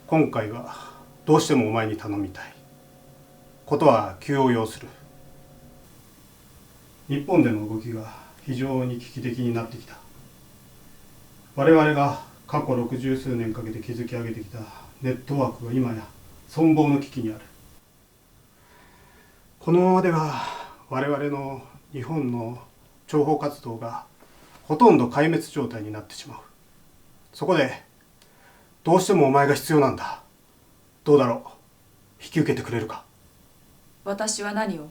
今回はどうしてもお前に頼みたいことは急を要する。日本での動きが非常に危機的になってきた。我々が過去60数年かけて築き上げてきたネットワークが今や存亡の危機にある。このままでは我々の日本の諜報活動がほとんど壊滅状態になってしまう。そこでどうしてもお前が必要なんだ。どうだろう、引き受けてくれるか。私は何を？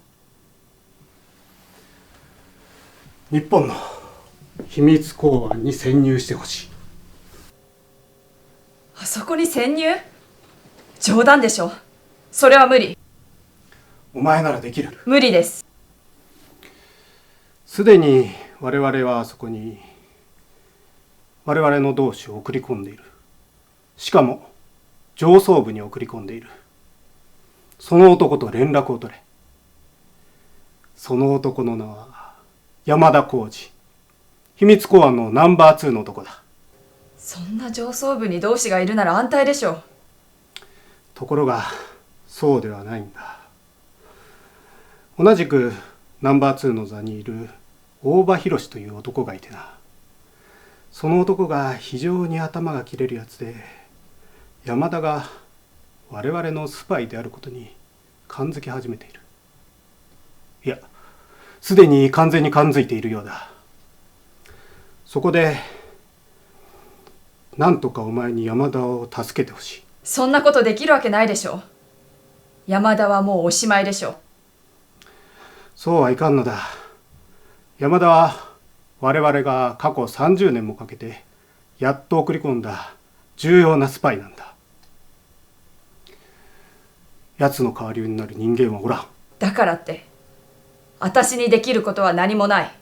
日本の秘密公安に潜入してほしい。あそこに潜入？冗談でしょ。それは無理。お前ならできる。無理です。すでに我々はあそこに我々の同志を送り込んでいる。しかも上層部に送り込んでいる。その男と連絡を取れ。その男の名は山田浩二。秘密公安のナンバー2の男だ。そんな上層部に同志がいるなら安泰でしょう。ところがそうではないんだ。同じくナンバー2の座にいる大場博という男がいてな。その男が非常に頭が切れるやつで、山田が我々のスパイであることに感づき始めている。いや、すでに完全に感づいているようだ。そこでなんとかお前に山田を助けてほしい。そんなことできるわけないでしょう。山田はもうおしまいでしょう。そうはいかんのだ。山田は我々が過去30年もかけてやっと送り込んだ重要なスパイなんだ。奴の代わりになる人間はおらん。だからって私にできることは何もない。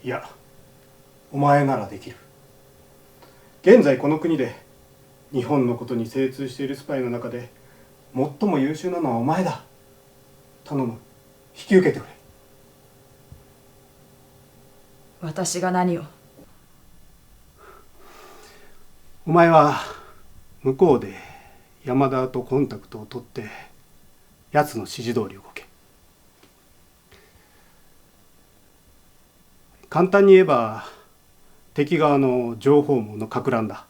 いや、お前ならできる。現在この国で日本のことに精通しているスパイの中で最も優秀なのはお前だ。頼む、引き受けてくれ。私が何を？お前は向こうで山田とコンタクトを取って奴の指示通り動け。簡単に言えば敵側の情報網のか乱だ。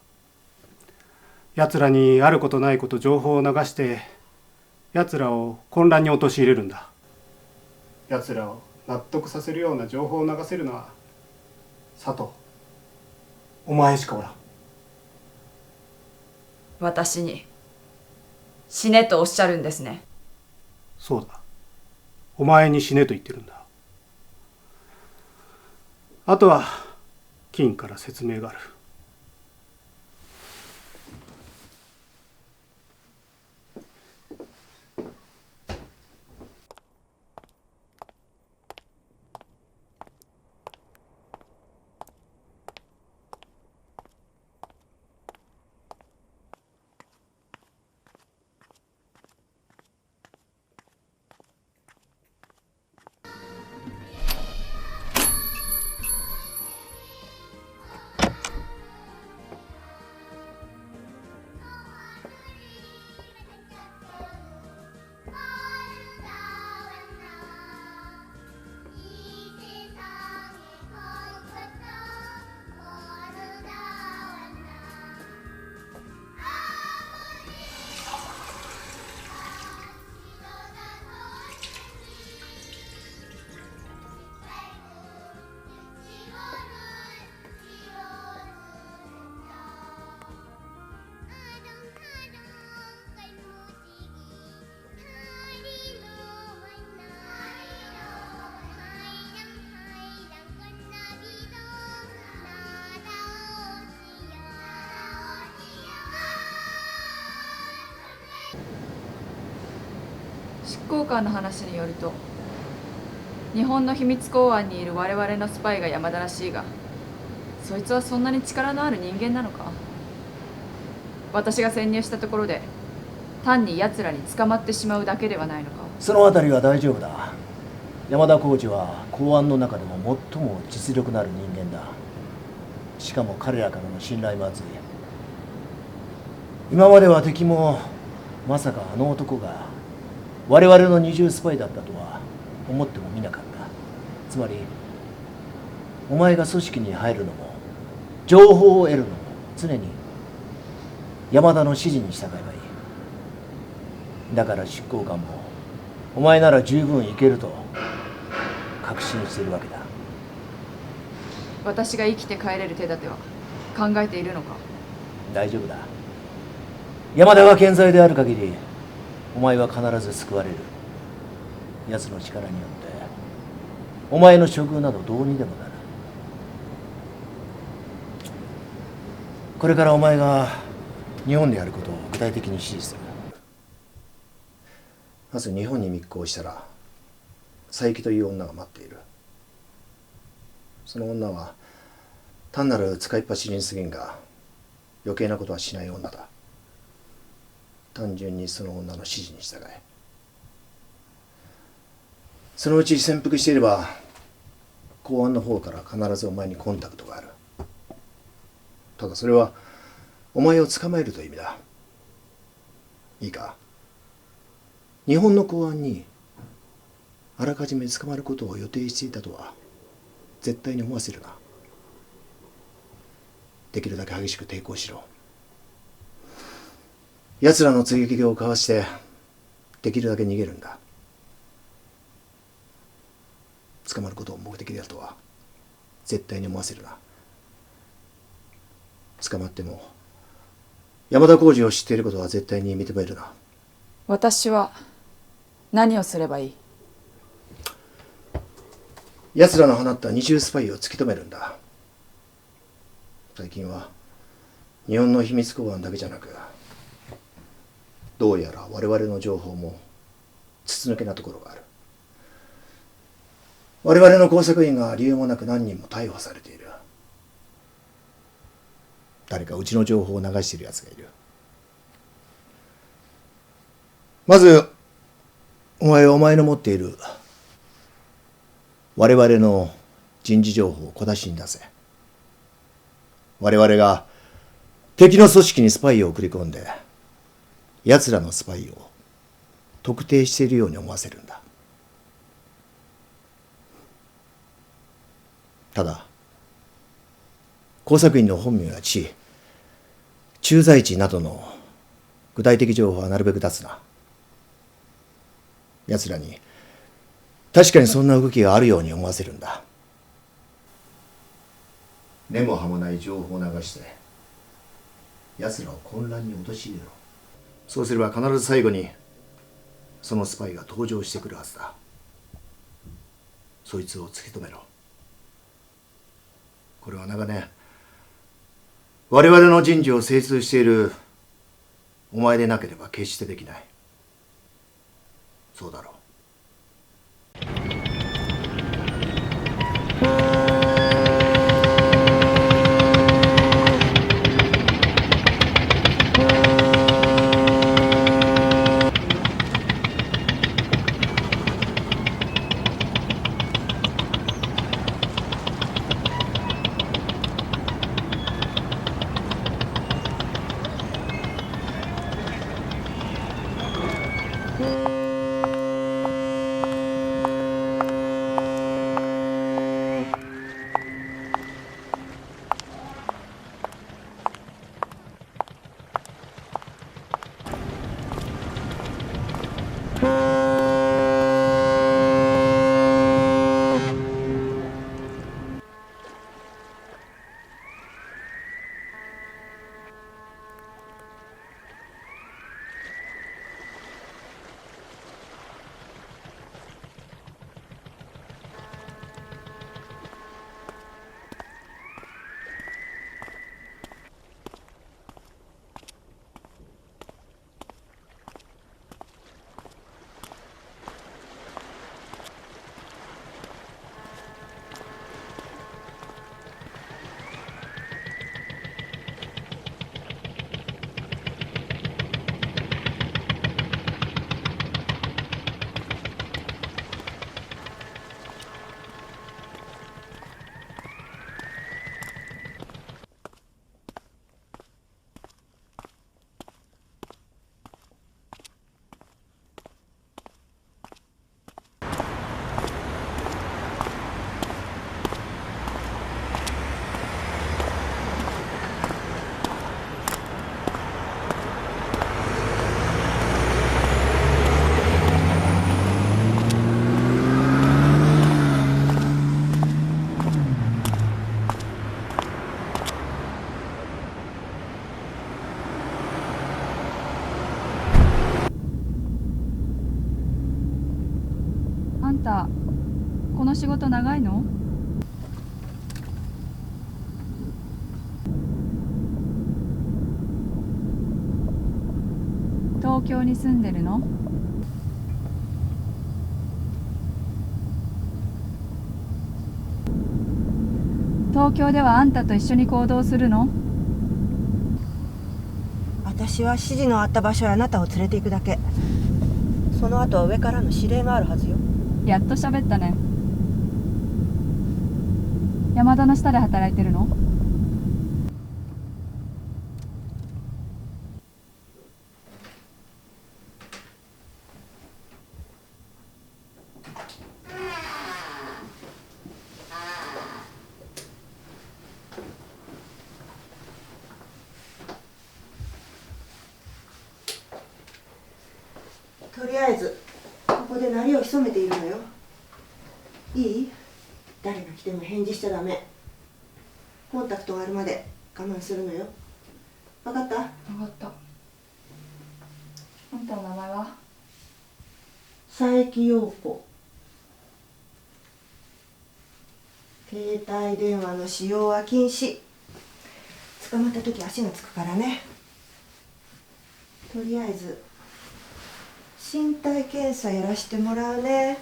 奴らにあることないこと情報を流して奴らを混乱に陥れるんだ。奴らを納得させるような情報を流せるのは佐藤、お前しかおらん。私に死ねとおっしゃるんですね。そうだ、お前に死ねと言ってるんだ。あとは金から説明がある。執行官の話によると、日本の秘密公安にいる我々のスパイが山田らしいが、そいつはそんなに力のある人間なのか？私が潜入したところで単に奴らに捕まってしまうだけではないのか？そのあたりは大丈夫だ。山田浩二は公安の中でも最も実力のある人間だ。しかも彼らからの信頼も厚い。今までは敵もまさかあの男が我々の二重スパイだったとは思ってもみなかった。つまりお前が組織に入るのも情報を得るのも常に山田の指示に従えばいい。だから執行官もお前なら十分いけると確信しているわけだ。私が生きて帰れる手立ては考えているのか？大丈夫だ。山田が健在である限りお前は必ず救われる。奴の力によってお前の処遇などどうにでもなる。これからお前が日本でやることを具体的に指示する。まず日本に密航したら佐伯という女が待っている。その女は単なる使いっ走りに過ぎんが余計なことはしない女だ。単純にその女の指示に従え。そのうち潜伏していれば公安の方から必ずお前にコンタクトがある。ただそれはお前を捕まえるという意味だ。いいか。日本の公安にあらかじめ捕まることを予定していたとは絶対に思わせるな。できるだけ激しく抵抗しろ。奴らの追撃をかわしてできるだけ逃げるんだ。捕まることを目的だとは絶対に思わせるな。捕まっても山田浩二を知っていることは絶対に認めるな。私は何をすればいい？奴らの放った二重スパイを突き止めるんだ。最近は日本の秘密公安だけじゃなくどうやら我々の情報も筒抜けなところがある。我々の工作員が理由もなく何人も逮捕されている。誰かうちの情報を流している奴がいる。まずお前の持っている我々の人事情報を小出しに出せ。我々が敵の組織にスパイを送り込んで奴らのスパイを特定しているように思わせるんだ。ただ工作員の本名や地位、駐在地などの具体的情報はなるべく出すな。奴らに確かにそんな動きがあるように思わせるんだ。根も葉もない情報を流して奴らを混乱に陥れろ。そうすれば必ず最後にそのスパイが登場してくるはずだ。そいつを突き止めろ。これは長年我々の人事を精通しているお前でなければ決してできない。そうだろう。仕事長いの？東京に住んでるの？東京ではあんたと一緒に行動するの？私は指示のあった場所へあなたを連れて行くだけ。その後は上からの指令があるはずよ。やっと喋ったね。山田の下で働いてるの？とりあえずここで鳴りを潜めているのよ。いい？誰が来ても返事しちゃダメ。コンタクトがあるまで我慢するのよ。分かった？分かった。あんたの名前は？佐伯陽子。携帯電話の使用は禁止。捕まった時足がつくからね。とりあえず身体検査やらしてもらうね。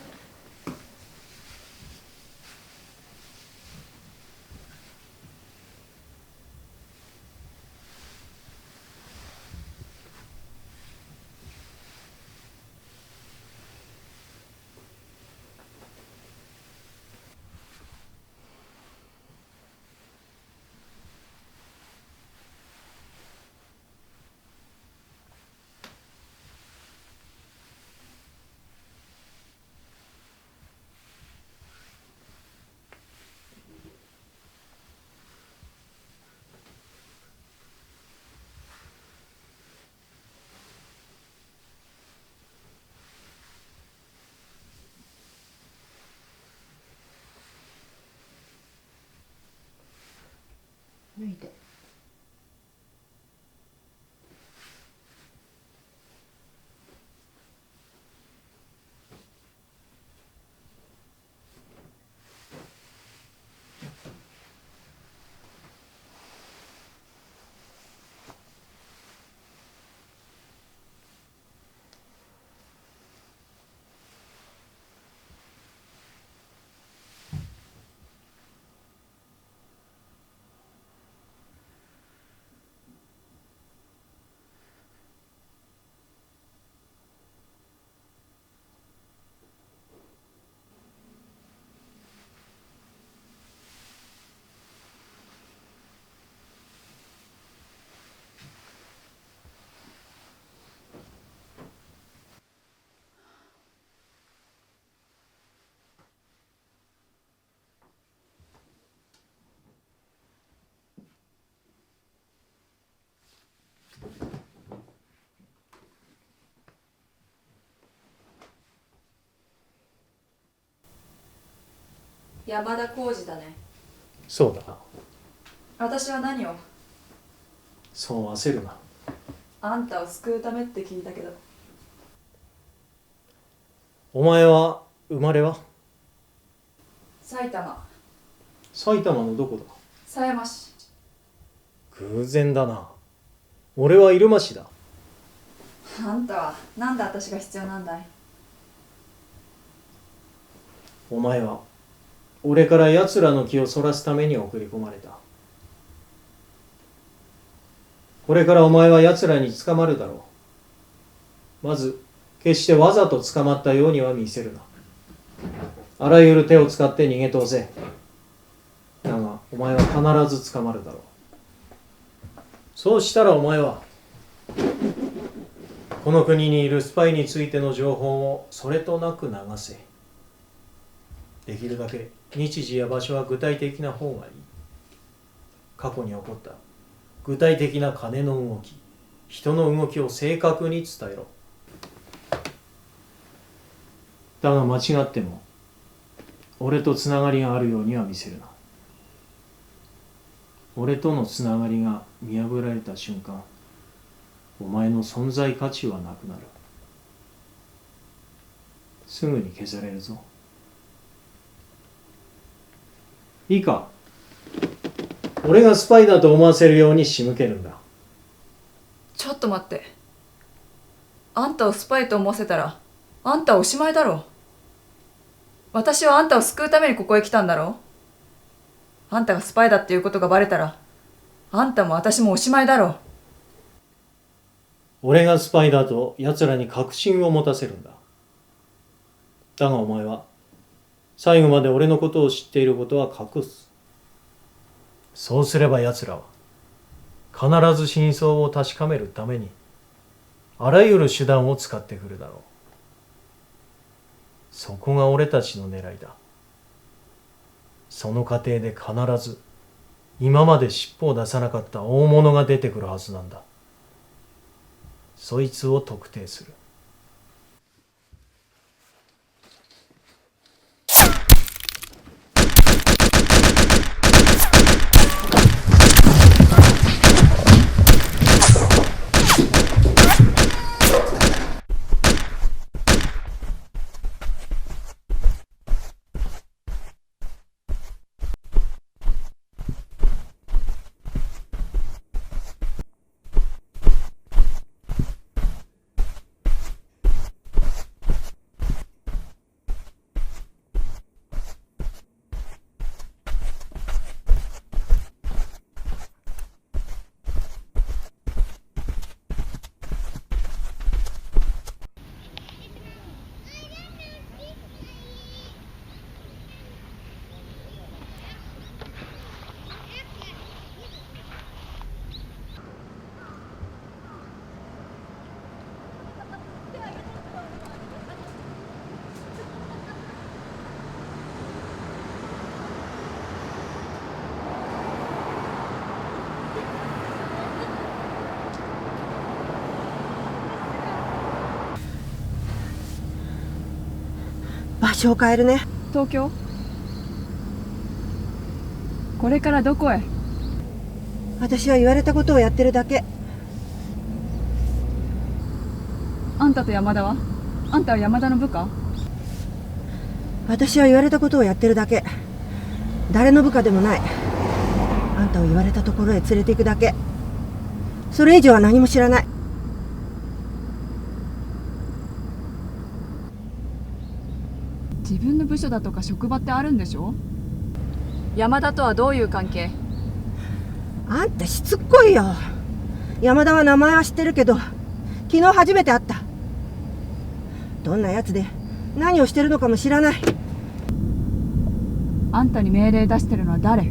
脱いで。山田浩二だね。そうだな。私は何を？そう焦るな。あんたを救うためって聞いたけど。お前は生まれは？埼玉。埼玉のどこだ？狭山市。偶然だな。俺は入間市だ。あんたはなんで私が必要なんだい？お前は俺から奴らの気をそらすために送り込まれた。これからお前は奴らに捕まるだろう。まず決してわざと捕まったようには見せるな。あらゆる手を使って逃げ通せ。だがお前は必ず捕まるだろう。そうしたらお前はこの国にいるスパイについての情報をそれとなく流せ。できるだけ日時や場所は具体的な方がいい。過去に起こった具体的な金の動き、人の動きを正確に伝えろ。だが間違っても俺とつながりがあるようには見せるな。俺とのつながりが見破られた瞬間、お前の存在価値はなくなる。すぐに消されるぞ。いいか、俺がスパイだと思わせるように仕向けるんだ。ちょっと待って。あんたをスパイと思わせたらあんたはおしまいだろ。私はあんたを救うためにここへ来たんだろ。あんたがスパイだっていうことがバレたらあんたも私もおしまいだろ。俺がスパイだと奴らに確信を持たせるんだ。だがお前は最後まで俺のことを知っていることは隠す。そうすれば奴らは必ず真相を確かめるためにあらゆる手段を使ってくるだろう。そこが俺たちの狙いだ。その過程で必ず今まで尻尾を出さなかった大物が出てくるはずなんだ。そいつを特定する。場所を変えるね。東京？これからどこへ？私は言われたことをやってるだけ。あんたと山田は？あんたは山田の部下？私は言われたことをやってるだけ。誰の部下でもない。あんたを言われたところへ連れて行くだけ。それ以上は何も知らない。自分の部署だとか職場ってあるんでしょ？山田とはどういう関係？あんたしつっこいよ。山田は名前は知ってるけど昨日初めて会った。どんなやつで何をしてるのかも知らない。あんたに命令出してるのは誰？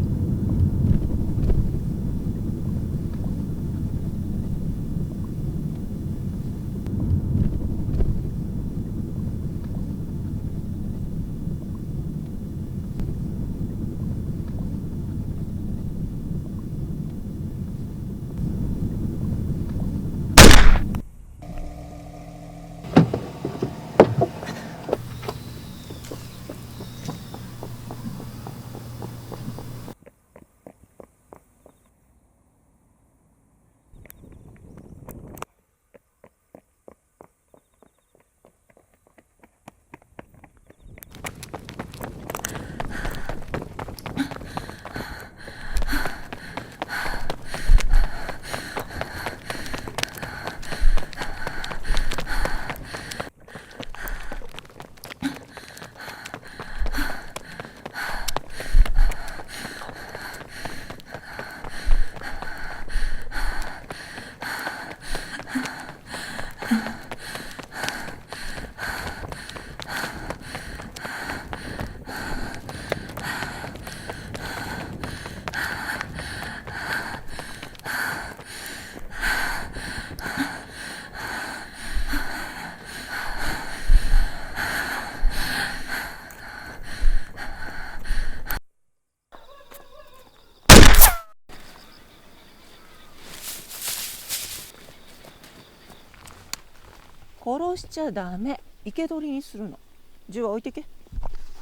殺しちゃダメ。生け捕りにするの。銃は置いてけ。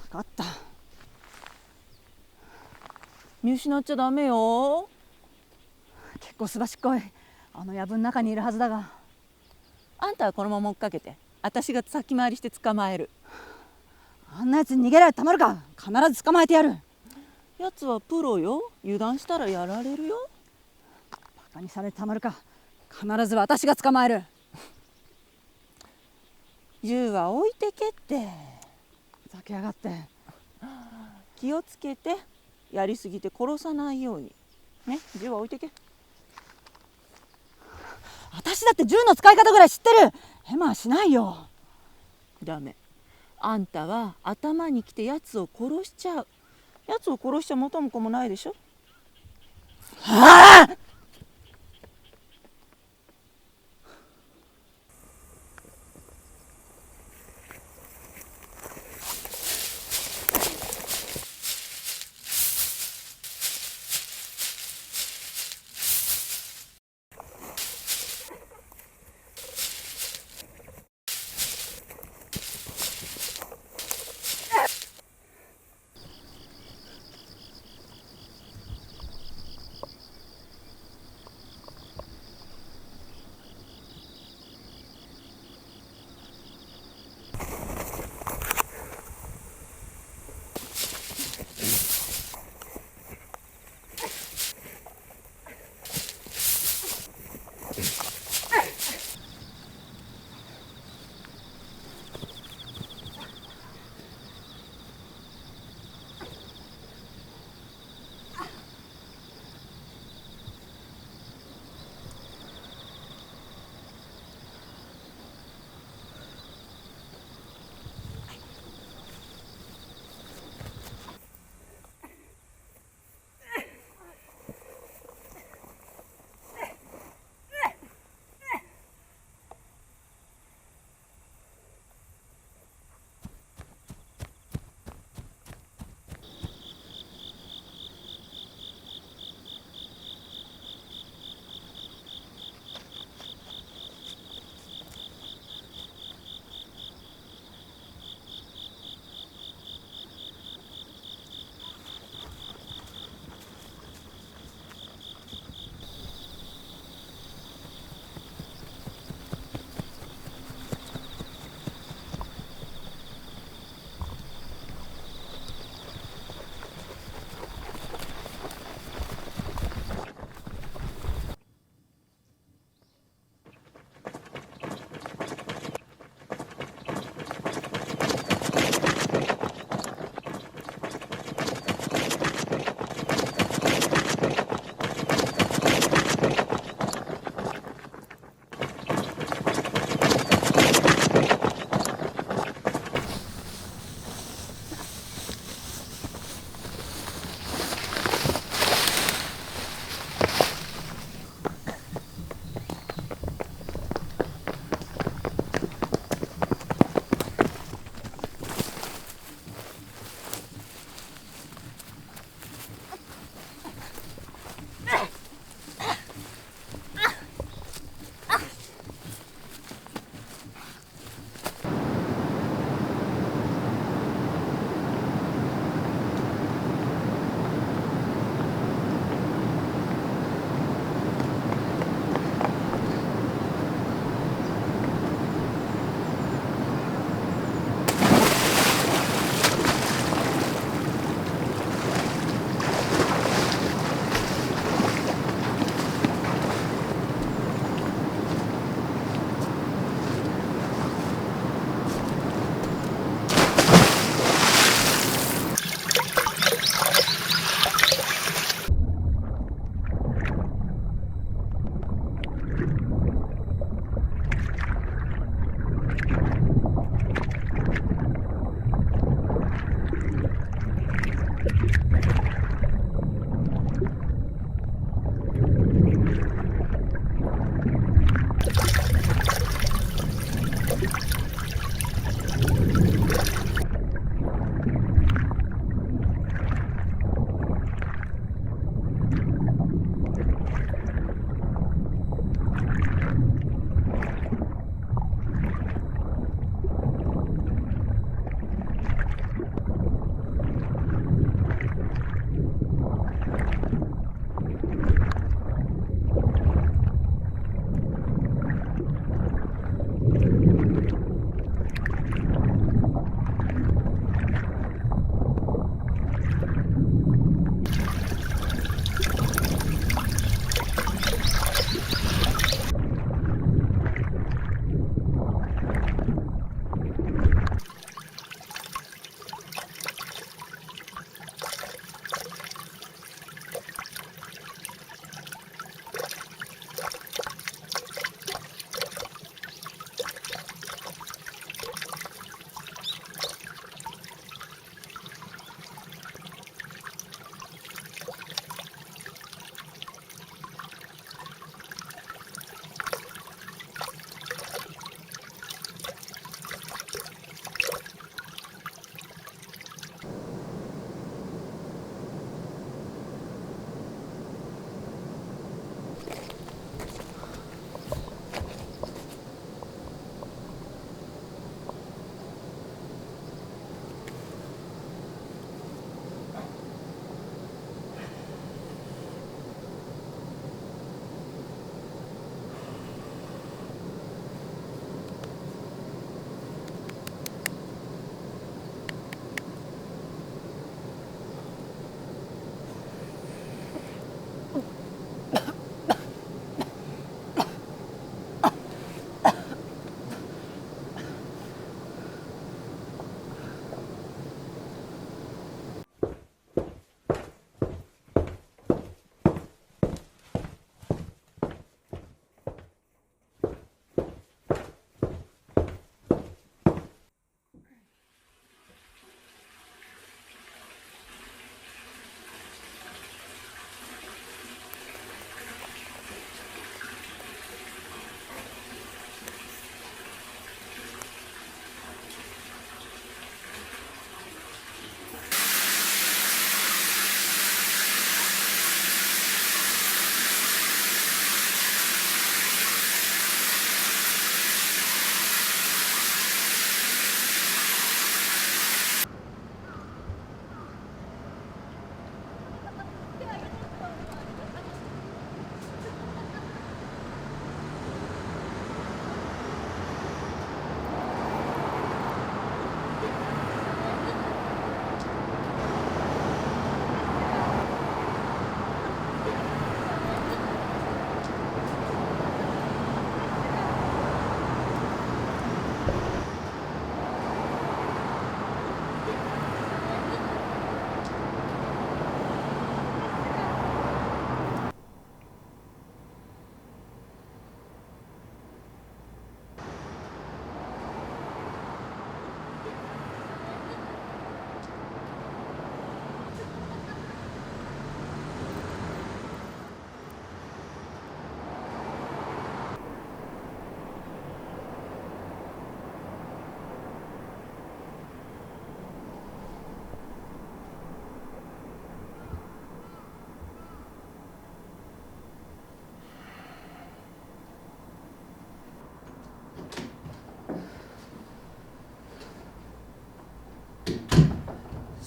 分かった。見失っちゃダメよ。結構すばしっこい。あの藪の中にいるはずだが。あんたはこのまま追っかけて、私が先回りして捕まえる。あんなやつに逃げられてたまるか。必ず捕まえてやる。やつはプロよ。油断したらやられるよ。バカにされてたまるか。必ず私が捕まえる。銃は置いてけって。ふざけやがって。気をつけて。やりすぎて殺さないようにね。銃は置いてけ。私だって銃の使い方ぐらい知ってる。ヘマはしないよ。ダメ。あんたは頭にきてやつを殺しちゃう。やつを殺しちゃ元も子もないでしょ。ああ！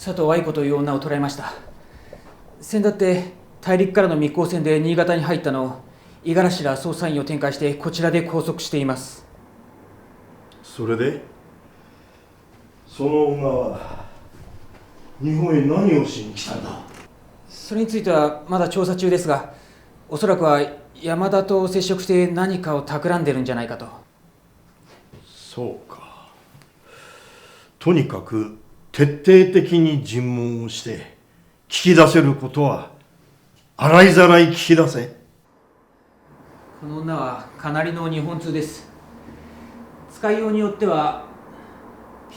佐藤愛子という女を捕らえました。先だって大陸からの密航船で新潟に入ったのを五十嵐ら捜査員を展開してこちらで拘束しています。それでその女は日本へ何をしに来たんだ？それについてはまだ調査中ですが、おそらくは山田と接触して何かを企んでるんじゃないかと。そうか。とにかく徹底的に尋問をして聞き出せることは洗いざらい聞き出せ。この女はかなりの日本通です。使いようによっては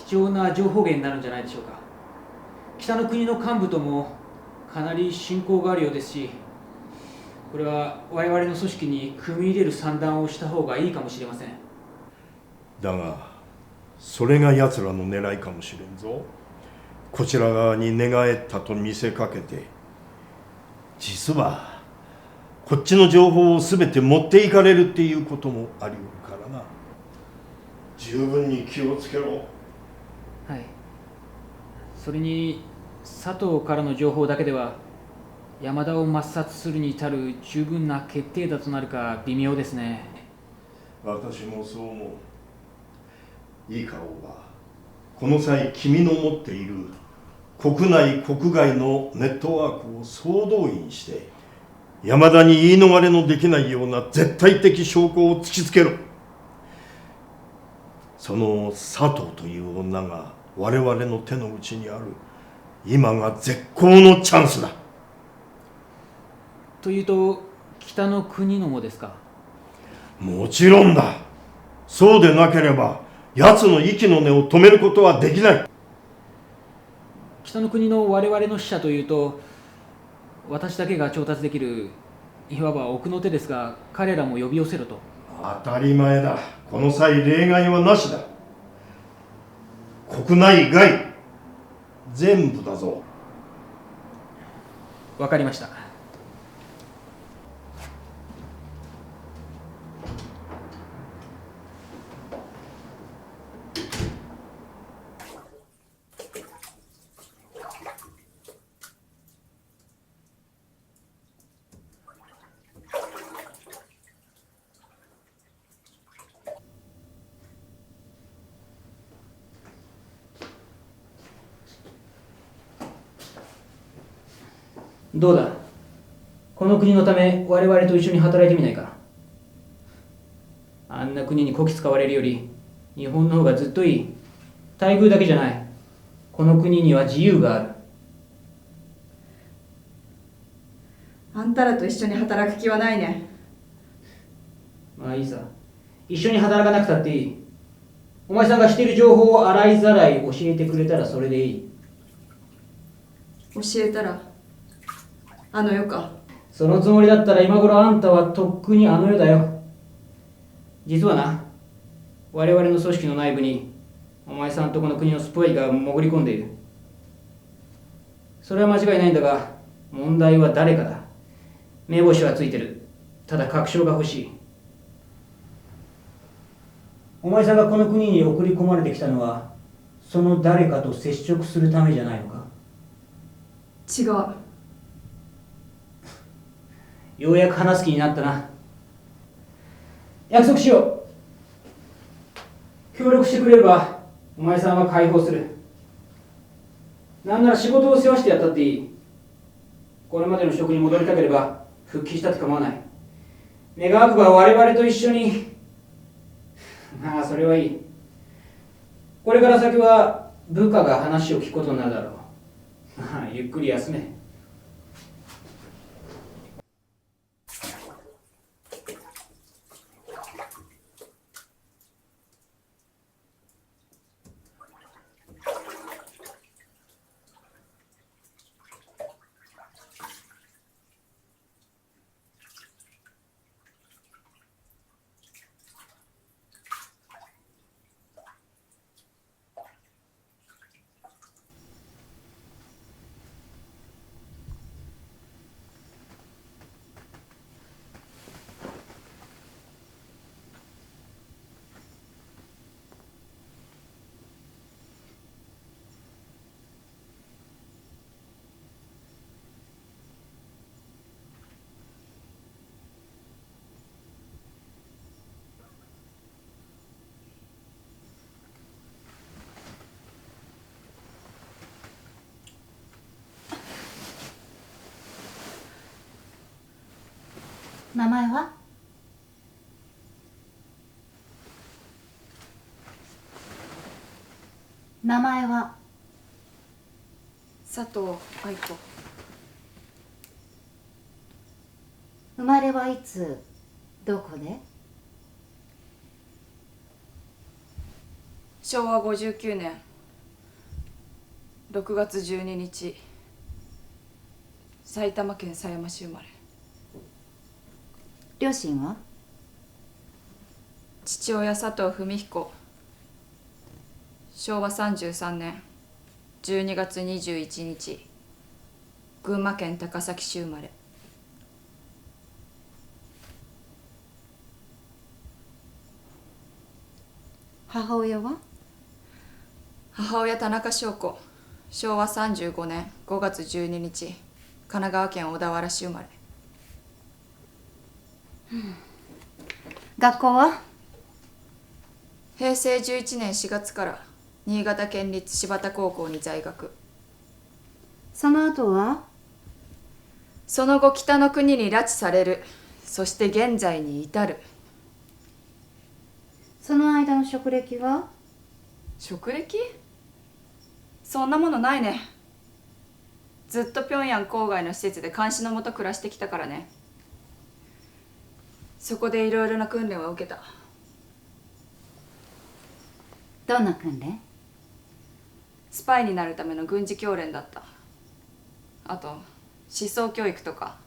貴重な情報源になるんじゃないでしょうか。北の国の幹部ともかなり親交があるようですし、これは我々の組織に組み入れる算段をした方がいいかもしれません。だがそれが奴らの狙いかもしれんぞ。こちら側に寝返ったと見せかけて、実はこっちの情報を全て持っていかれるっていうこともあり得るからな。十分に気をつけろ。はい。それに佐藤からの情報だけでは山田を抹殺するに至る十分な決定打となるか微妙ですね。私もそう思う。いいか大場、この際君の持っている国内国外のネットワークを総動員して山田に言い逃れのできないような絶対的証拠を突きつけろ。その佐藤という女が我々の手の内にある今が絶好のチャンスだ。というと北の国のもですか？もちろんだ。そうでなければ奴の息の根を止めることはできない。北の国の我々の使者というと私だけが調達できるいわば奥の手ですが、彼らも呼び寄せろと。当たり前だ。この際例外はなしだ。国内外全部だぞ。わかりました。どうだ、この国のため我々と一緒に働いてみないか。あんな国にこき使われるより日本の方がずっといい。待遇だけじゃない、この国には自由がある。あんたらと一緒に働く気はないね。まあいいさ、一緒に働かなくたっていい。お前さんが知っている情報を洗いざらい教えてくれたらそれでいい。教えたらあの世か。そのつもりだったら今頃あんたはとっくにあの世だよ。実はな、我々の組織の内部にお前さんとこの国のスパイが潜り込んでいる。それは間違いないんだが、問題は誰かだ。目星はついてる。ただ確証が欲しい。お前さんがこの国に送り込まれてきたのはその誰かと接触するためじゃないのか？違う。ようやく話す気になったな。約束しよう。協力してくれればお前さんは解放する。なんなら仕事を世話してやったっていい。これまでの職に戻りたければ復帰したって構わない。願わくば我々と一緒に。まあそれはいい。これから先は部下が話を聞くことになるだろう。まあゆっくり休め。名前は？名前は？佐藤愛子。生まれはいつどこで？昭和59年6月12日、埼玉県狭山市生まれ。両親は？父親佐藤文彦、昭和33年12月21日、群馬県高崎市生まれ。母親は？母親田中祥子、昭和35年5月12日、神奈川県小田原市生まれ。学校は？平成11年4月から新潟県立柴田高校に在学。その後は？その後北の国に拉致される。そして現在に至る。その間の職歴は？職歴？そんなものないね。ずっと平壌郊外の施設で監視のもと暮らしてきたからね。そこでいろいろな訓練を受けた。どんな訓練？スパイになるための軍事教練だった。あと思想教育とか、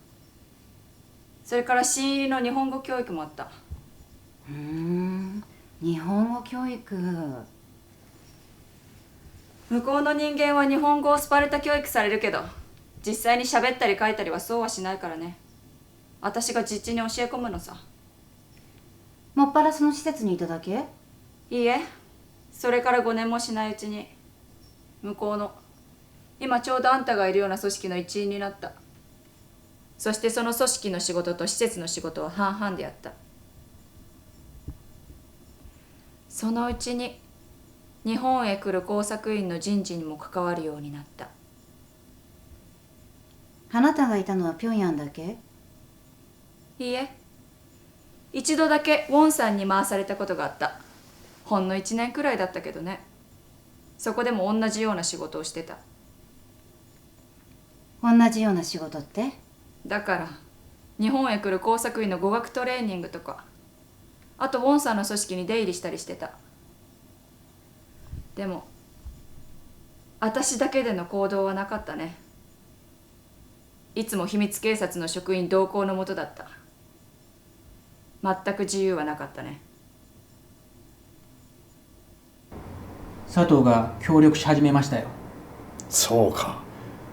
それから新入りの日本語教育もあった。日本語教育。向こうの人間は日本語をスパルタ教育されるけど、実際に喋ったり書いたりはそうはしないからね。私が実地に教え込むのさ。もっぱらその施設にいただけ？いいえ、それから5年もしないうちに向こうの今ちょうどあんたがいるような組織の一員になった。そしてその組織の仕事と施設の仕事は半々でやった。そのうちに日本へ来る工作員の人事にも関わるようになった。あなたがいたのは平壌だけ？いいえ、一度だけウォンさんに回されたことがあった。ほんの1年くらいだったけどね。そこでも同じような仕事をしてた。同じような仕事って？だから日本へ来る工作員の語学トレーニングとか、あとウォンさんの組織に出入りしたりしてた。でも私だけでの行動はなかったね。いつも秘密警察の職員同行のもとだった。全く自由はなかったね。佐藤が協力し始めましたよ。そうか。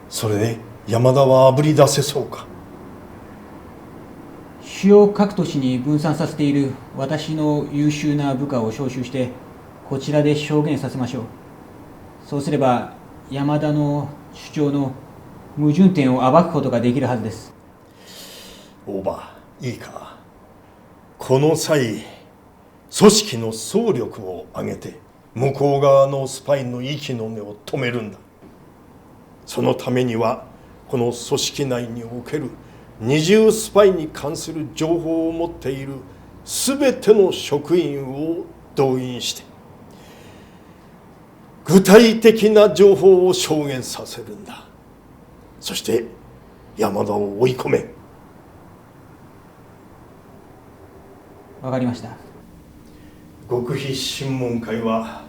それで山田はあぶり出せそうか。主要各都市に分散させている私の優秀な部下を招集してこちらで証言させましょう。そうすれば山田の主張の矛盾点を暴くことができるはずです。大場、いいか。この際組織の総力を挙げて向こう側のスパイの息の根を止めるんだ。そのためにはこの組織内における二重スパイに関する情報を持っているすべての職員を動員して具体的な情報を証言させるんだ。そして山田を追い込め。わかりました。極秘審問会は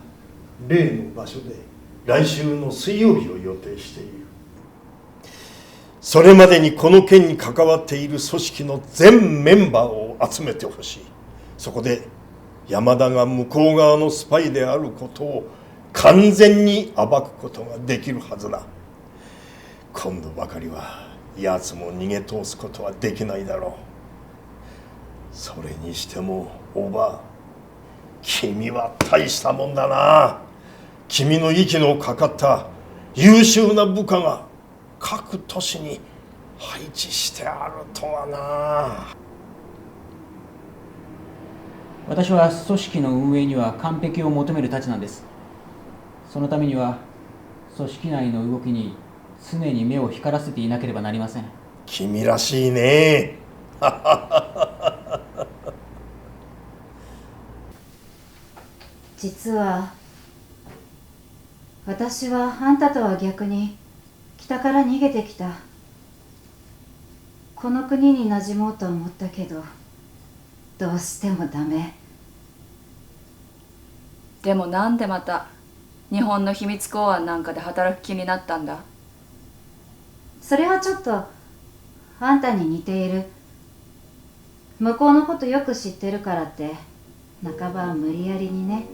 例の場所で来週の水曜日を予定している。それまでにこの件に関わっている組織の全メンバーを集めてほしい。そこで山田が向こう側のスパイであることを完全に暴くことができるはずだ。今度ばかりは奴も逃げ通すことはできないだろう。それにしてもおば、君は大したもんだな。君の息のかかった優秀な部下が各都市に配置してあるとはな。私は組織の運営には完璧を求めるたちなんです。そのためには組織内の動きに常に目を光らせていなければなりません。君らしいね。実は私はあんたとは逆に北から逃げてきた。この国に馴染もうと思ったけどどうしてもダメ。でもなんでまた日本の秘密公安なんかで働く気になったんだ？それはちょっとあんたに似ている。向こうのことよく知ってるからって半ば無理やりにね。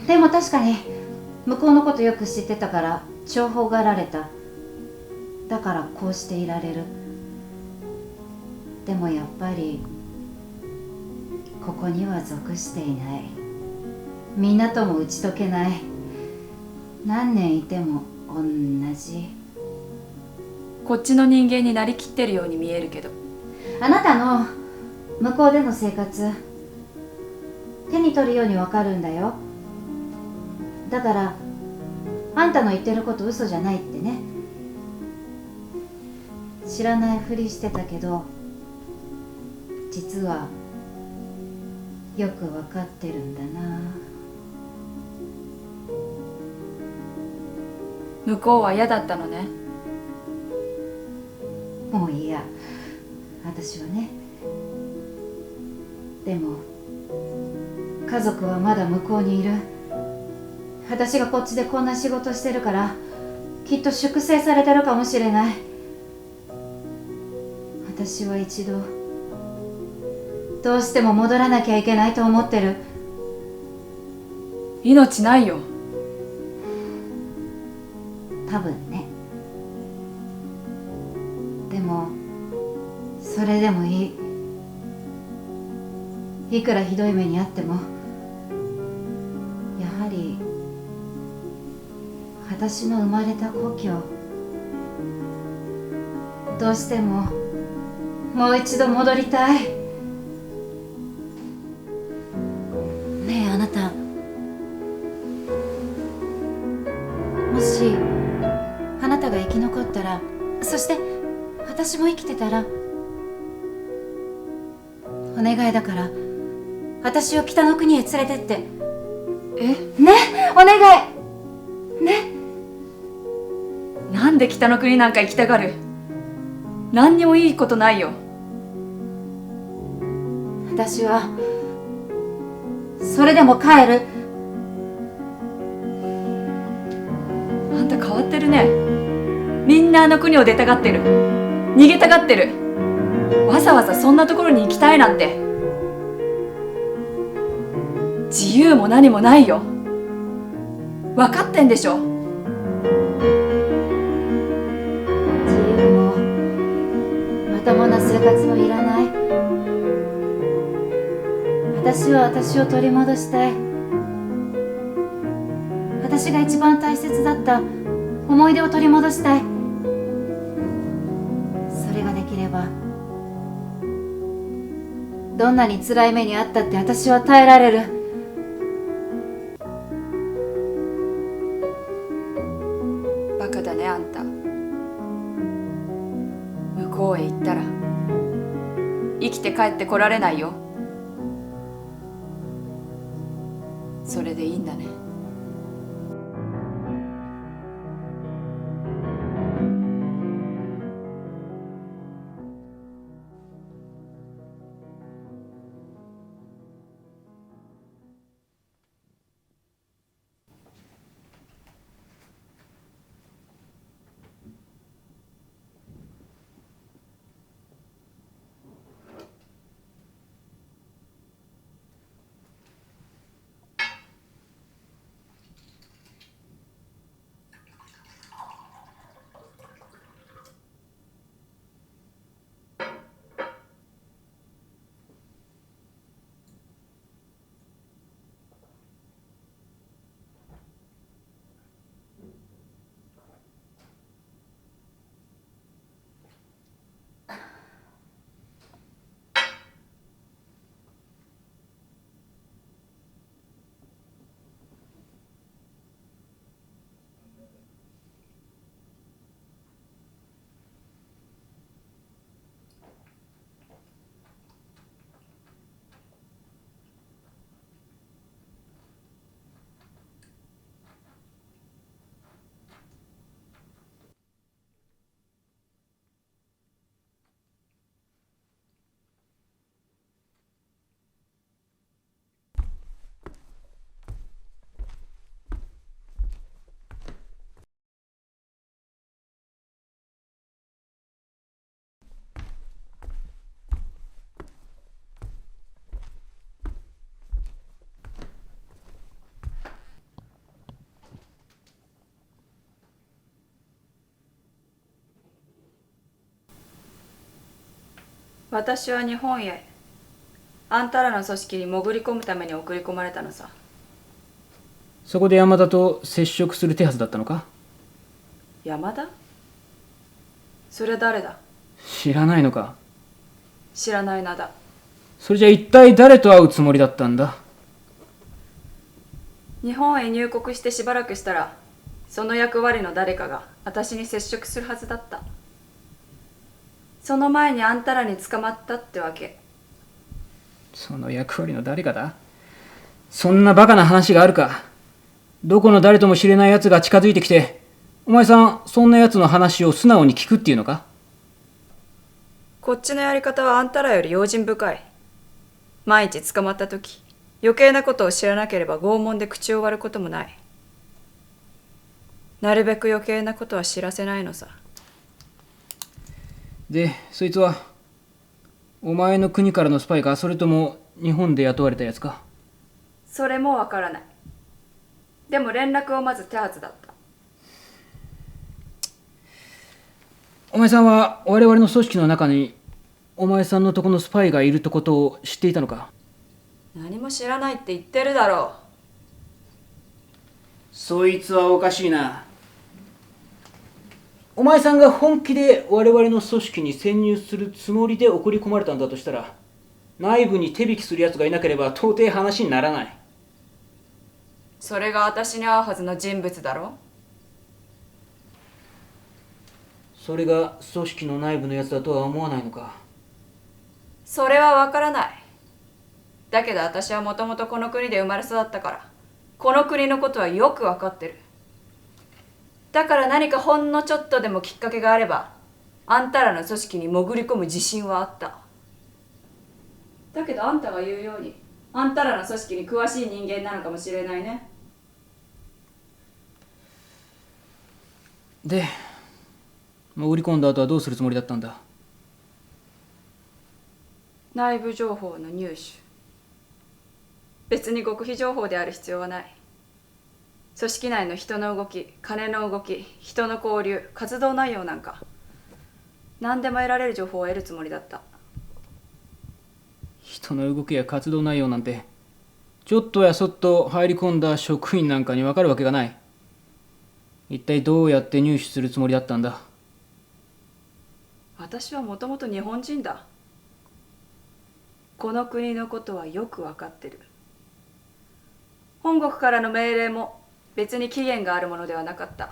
でも確かに向こうのことよく知ってたから重宝がられた。だからこうしていられる。でもやっぱりここには属していない。みんなとも打ち解けない。何年いても同じ。こっちの人間になりきってるように見えるけど。あなたの向こうでの生活手に取るようにわかるんだよ。だからあんたの言ってること嘘じゃないってね。知らないふりしてたけど実はよくわかってるんだな。向こうは嫌だったのね。もういいや、私はね。でも家族はまだ向こうにいる。私がこっちでこんな仕事してるからきっと粛清されてるかもしれない。私は一度どうしても戻らなきゃいけないと思ってる。命ないよ。多分ね。でもそれでもいい。いくらひどい目にあってもやはり私の生まれた故郷どうしてももう一度戻りたい。ねえあなた、もしあなたが生き残ったら、そして私も生きてたら、お願いだから私を北の国へ連れてって。ね、お願いね。なんで北の国なんか行きたがる？何にもいいことないよ。私はそれでも帰る。あんた変わってるね。みんなあの国を出たがってる。逃げたがってる。わざわざそんなところに行きたいなんて。自由も何もないよ。分かってんでしょ。自由もまともな生活もいらない。私は私を取り戻したい。私が一番大切だった思い出を取り戻したい。それができればどんなに辛い目にあったって私は耐えられる。バカだねあんた。向こうへ行ったら生きて帰ってこられないよ。それでいいんだね。私は日本へあんたらの組織に潜り込むために送り込まれたのさ。そこで山田と接触する手はずだったのか？山田？それ誰だ？知らないのか？知らない名だ。それじゃ一体誰と会うつもりだったんだ？日本へ入国してしばらくしたら、その役割の誰かが私に接触するはずだった。その前にあんたらに捕まったってわけ。その役割の誰かだ？そんなバカな話があるか？どこの誰とも知れない奴が近づいてきて、お前さんそんな奴の話を素直に聞くっていうのか？こっちのやり方はあんたらより用心深い。万一捕まった時、余計なことを知らなければ拷問で口を割ることもない。なるべく余計なことは知らせないのさ。で、そいつはお前の国からのスパイか、それとも日本で雇われたやつか？それもわからない。でも連絡をまず手はずだった。お前さんは我々の組織の中にお前さんのとこのスパイがいるってことを知っていたのか？何も知らないって言ってるだろう。そいつはおかしいな。お前さんが本気で我々の組織に潜入するつもりで送り込まれたんだとしたら、内部に手引きする奴がいなければ到底話にならない。それが私に会うはずの人物だろ。それが組織の内部のやつだとは思わないのか？それはわからない。だけど私はもともとこの国で生まれ育ったから、この国のことはよくわかってる。だから何かほんのちょっとでもきっかけがあれば、あんたらの組織に潜り込む自信はあった。だけどあんたが言うように、あんたらの組織に詳しい人間なのかもしれないね。で、潜り込んだ後はどうするつもりだったんだ？内部情報の入手。別に極秘情報である必要はない。組織内の人の動き、金の動き、人の交流、活動内容なんか何でも得られる情報を得るつもりだった。人の動きや活動内容なんてちょっとやそっと入り込んだ職員なんかに分かるわけがない。一体どうやって入手するつもりだったんだ？私はもともと日本人だ。この国のことはよく分かってる。本国からの命令も別に期限があるものではなかった。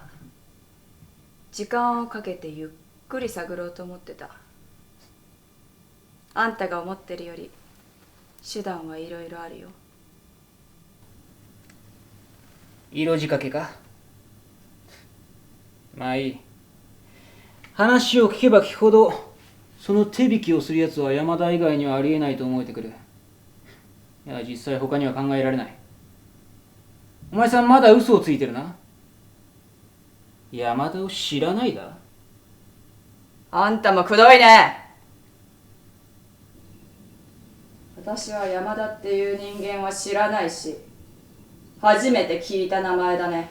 時間をかけてゆっくり探ろうと思ってた。あんたが思ってるより手段はいろいろあるよ。色仕掛けか？まあいい。話を聞けば聞くほどその手引きをするやつは山田以外にはありえないと思えてくる。いや実際他には考えられない。お前さんまだ嘘をついてるな。山田を知らないだ？あんたもくどいね。私は山田っていう人間は知らないし、初めて聞いた名前だね。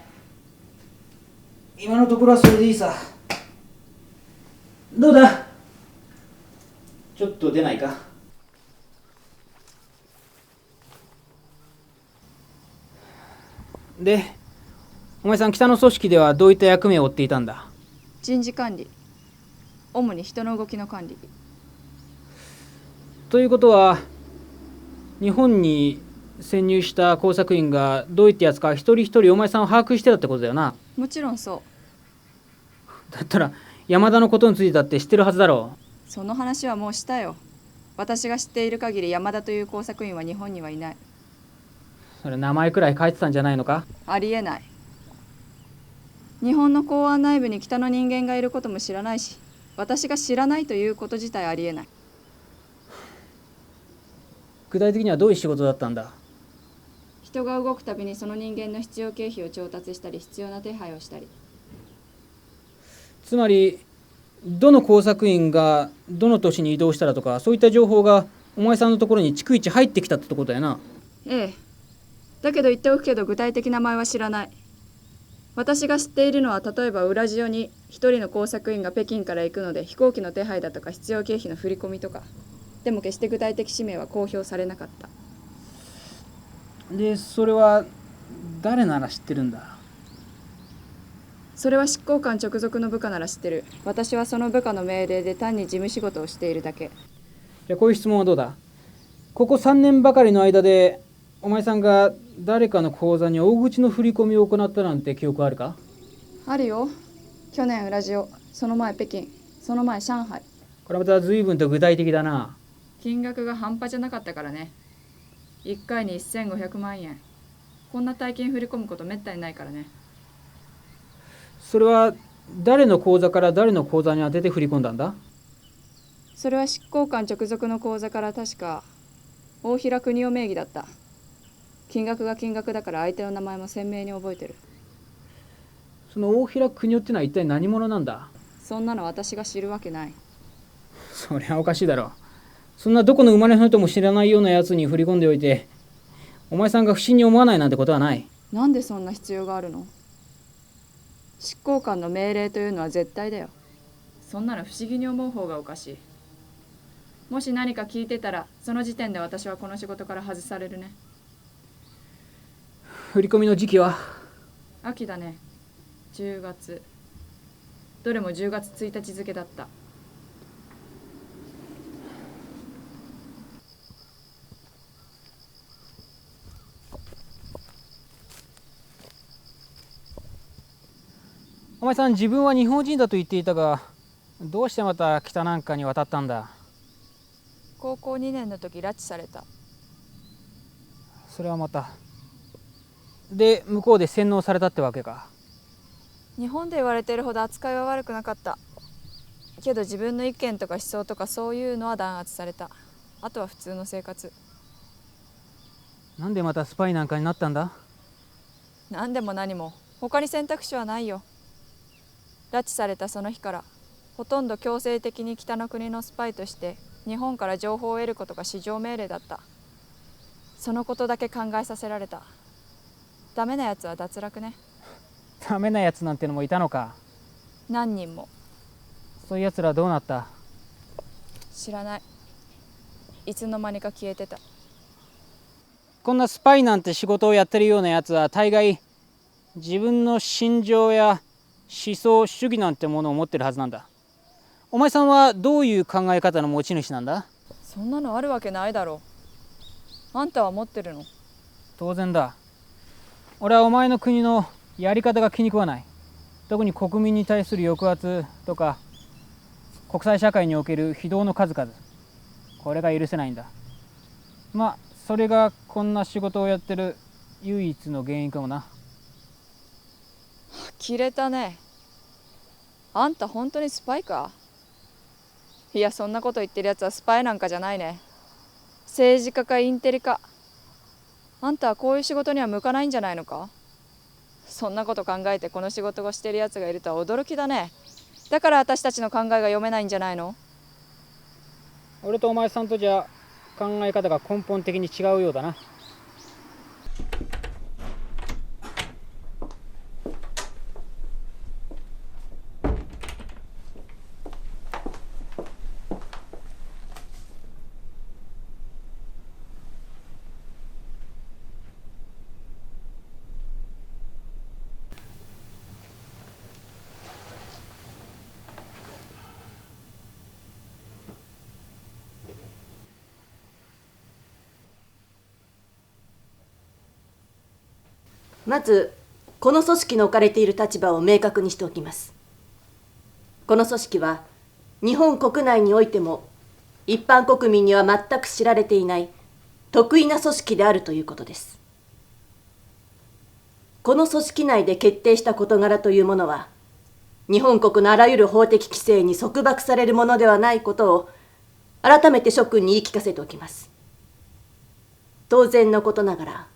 今のところはそれでいいさ。どうだ？ちょっと出ないか？で、お前さん北の組織ではどういった役目を負っていたんだ？人事管理。主に人の動きの管理。ということは、日本に潜入した工作員がどういったやつか一人一人お前さんを把握してたってことだよな。もちろんそう。だったら山田のことについてだって知ってるはずだろう。その話はもうしたよ。私が知っている限り山田という工作員は日本にはいない。それ名前くらい書いてたんじゃないのか？ありえない。日本の公安内部に北の人間がいることも知らないし、私が知らないということ自体ありえない。具体的にはどういう仕事だったんだ？人が動くたびにその人間の必要経費を調達したり、必要な手配をしたり。つまりどの工作員がどの都市に移動したらとか、そういった情報がお前さんのところに逐一入ってきたってことだよな。ええ。だけど言っておくけど具体的な名前は知らない。私が知っているのは、例えばウラジオに一人の工作員が北京から行くので飛行機の手配だとか必要経費の振り込みとか。でも決して具体的氏名は公表されなかった。で、それは誰なら知ってるんだ？それは執行官直属の部下なら知ってる。私はその部下の命令で単に事務仕事をしているだけ。じゃあこういう質問はどうだ？ここ3年ばかりの間でお前さんが誰かの口座に大口の振り込みを行ったなんて記憶あるか？あるよ。去年ウラジオ、その前北京、その前上海。これまた随分と具体的だな。金額が半端じゃなかったからね。1回に1500万円。こんな大金振り込むことめったにないからね。それは誰の口座から誰の口座に当てて振り込んだんだ？それは執行官直属の口座から確か大平邦夫名義だった。金額が金額だから相手の名前も鮮明に覚えてる。その大平邦夫ってのは一体何者なんだ？そんなの私が知るわけない。そりゃおかしいだろう。そんなどこの生まれの人も知らないようなやつに振り込んでおいて、お前さんが不審に思わないなんてことはない。なんでそんな必要があるの？執行官の命令というのは絶対だよ。そんなの不思議に思う方がおかしい。もし何か聞いてたら、その時点で私はこの仕事から外されるね。振り込みの時期は？秋だね。10月。どれも10月1日付だった。お前さん、自分は日本人だと言っていたが、どうしてまた北なんかに渡ったんだ？高校2年の時拉致された。それはまた。で、向こうで洗脳されたってわけか。日本で言われてるほど扱いは悪くなかった。けど自分の意見とか思想とかそういうのは弾圧された。あとは普通の生活。なんでまたスパイなんかになったんだ？何でも何も他に選択肢はないよ。拉致されたその日からほとんど強制的に北の国のスパイとして日本から情報を得ることが至上命令だった。そのことだけ考えさせられた。ダメなやつは脱落ね。ダメなやつなんてのもいたのか？何人も。そういうやつらどうなった？知らない。いつの間にか消えてた。こんなスパイなんて仕事をやってるようなやつは大概自分の心情や思想主義なんてものを持ってるはずなんだ。お前さんはどういう考え方の持ち主なんだ？そんなのあるわけないだろう。あんたは持ってるの？当然だ。俺はお前の国のやり方が気に食わない。特に国民に対する抑圧とか国際社会における非道の数々、これが許せないんだ。まあそれがこんな仕事をやってる唯一の原因かもな。切れたね。あんた本当にスパイか？いや、そんなこと言ってるやつはスパイなんかじゃないね。政治家かインテリか。あんたはこういう仕事には向かないんじゃないのか？そんなこと考えてこの仕事をしてるやつがいるとは驚きだね。だから私たちの考えが読めないんじゃないの？俺とお前さんとじゃ考え方が根本的に違うようだな。まずこの組織の置かれている立場を明確にしておきます。この組織は日本国内においても一般国民には全く知られていない特異な組織であるということです。この組織内で決定した事柄というものは日本国のあらゆる法的規制に束縛されるものではないことを改めて諸君に言い聞かせておきます。当然のことながら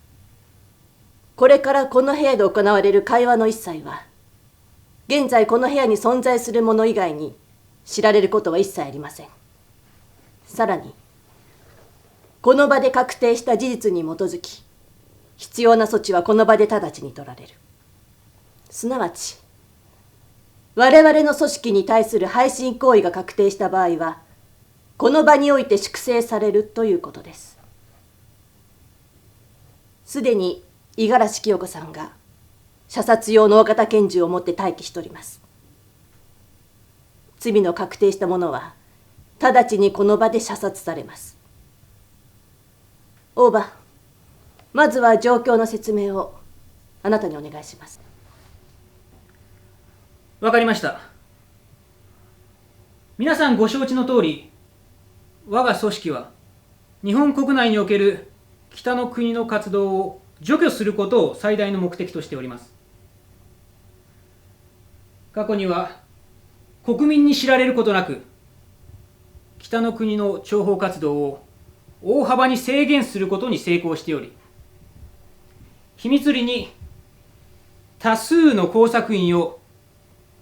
これからこの部屋で行われる会話の一切は、現在この部屋に存在するもの以外に知られることは一切ありません。さらに、この場で確定した事実に基づき、必要な措置はこの場で直ちに取られる。すなわち、我々の組織に対する背信行為が確定した場合は、この場において粛清されるということです。すでに五十嵐清子さんが射殺用の大型拳銃を持って待機しております。罪の確定した者は直ちにこの場で射殺されます。大場、まずは状況の説明をあなたにお願いします。わかりました。皆さんご承知の通り、我が組織は日本国内における北の国の活動を除去することを最大の目的としております。過去には国民に知られることなく、北の国の諜報活動を大幅に制限することに成功しており、秘密裏に多数の工作員を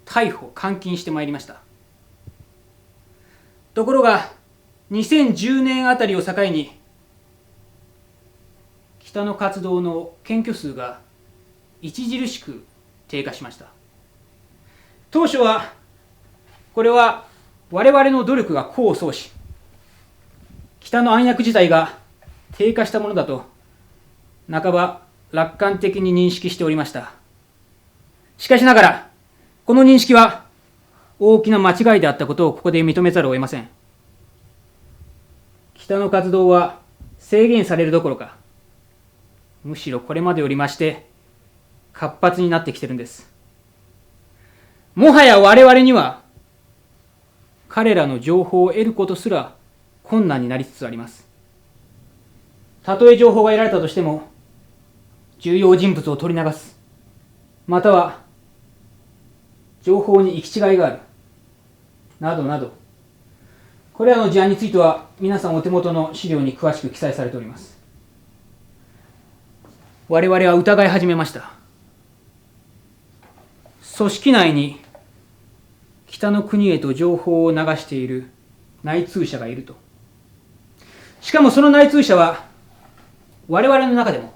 逮捕・監禁してまいりました。ところが2010年あたりを境に北の活動の検挙数が著しく低下しました。当初はこれは我々の努力が功を奏し、北の暗躍自体が低下したものだと半ば楽観的に認識しておりました。しかしながらこの認識は大きな間違いであったことをここで認めざるを得ません。北の活動は制限されるどころか、むしろこれまでより増して活発になってきてるんです。もはや我々には彼らの情報を得ることすら困難になりつつあります。たとえ情報が得られたとしても、重要人物を取り流す、または情報に行き違いがある、などなど、これらの事案については皆さんお手元の資料に詳しく記載されております。我々は疑い始めました。組織内に北の国へと情報を流している内通者がいると。しかもその内通者は我々の中でも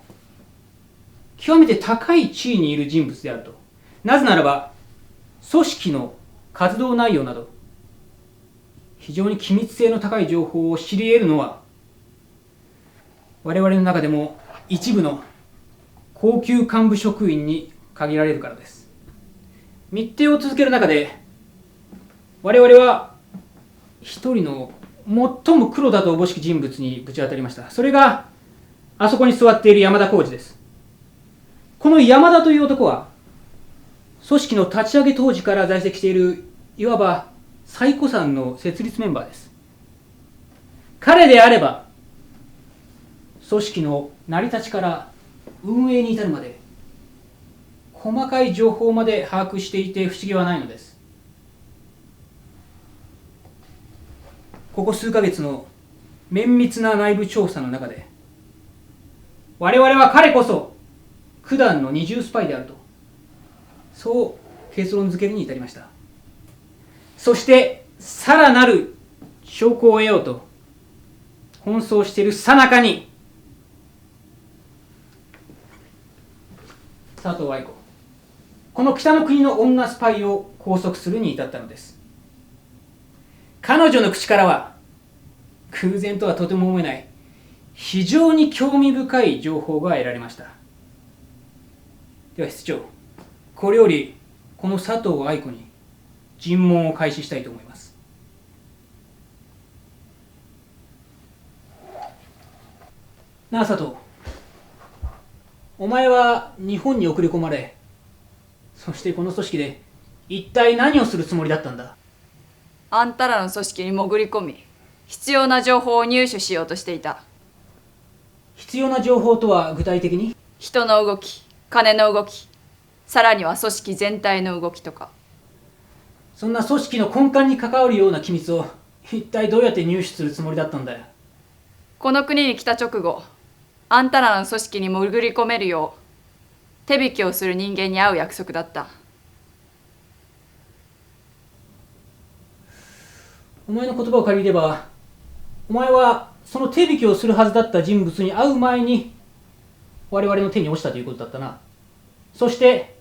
極めて高い地位にいる人物であると。なぜならば組織の活動内容など非常に機密性の高い情報を知り得るのは我々の中でも一部の高級幹部職員に限られるからです。密偵を続ける中で我々は一人の最も黒だとおぼしき人物にぶち当たりました。それがあそこに座っている山田浩二です。この山田という男は組織の立ち上げ当時から在籍しているいわば最古参の設立メンバーです。彼であれば組織の成り立ちから運営に至るまで細かい情報まで把握していて不思議はないのです。ここ数ヶ月の綿密な内部調査の中で我々は彼こそ九段の二重スパイであると、そう結論付けるに至りました。そしてさらなる証拠を得ようと奔走している最中に佐藤愛子、この北の国の女スパイを拘束するに至ったのです。彼女の口からは偶然とはとても思えない非常に興味深い情報が得られました。では室長、これよりこの佐藤愛子に尋問を開始したいと思います。なあ佐藤、お前は日本に送り込まれ、そしてこの組織で一体何をするつもりだったんだ？あんたらの組織に潜り込み、必要な情報を入手しようとしていた。必要な情報とは具体的に？人の動き、金の動き、さらには組織全体の動きとか。そんな組織の根幹に関わるような機密を一体どうやって入手するつもりだったんだよ。この国に来た直後、あんたらの組織に潜り込めるよう手引きをする人間に会う約束だった。お前の言葉を借りれば、お前はその手引きをするはずだった人物に会う前に我々の手に落ちたということだったな。そして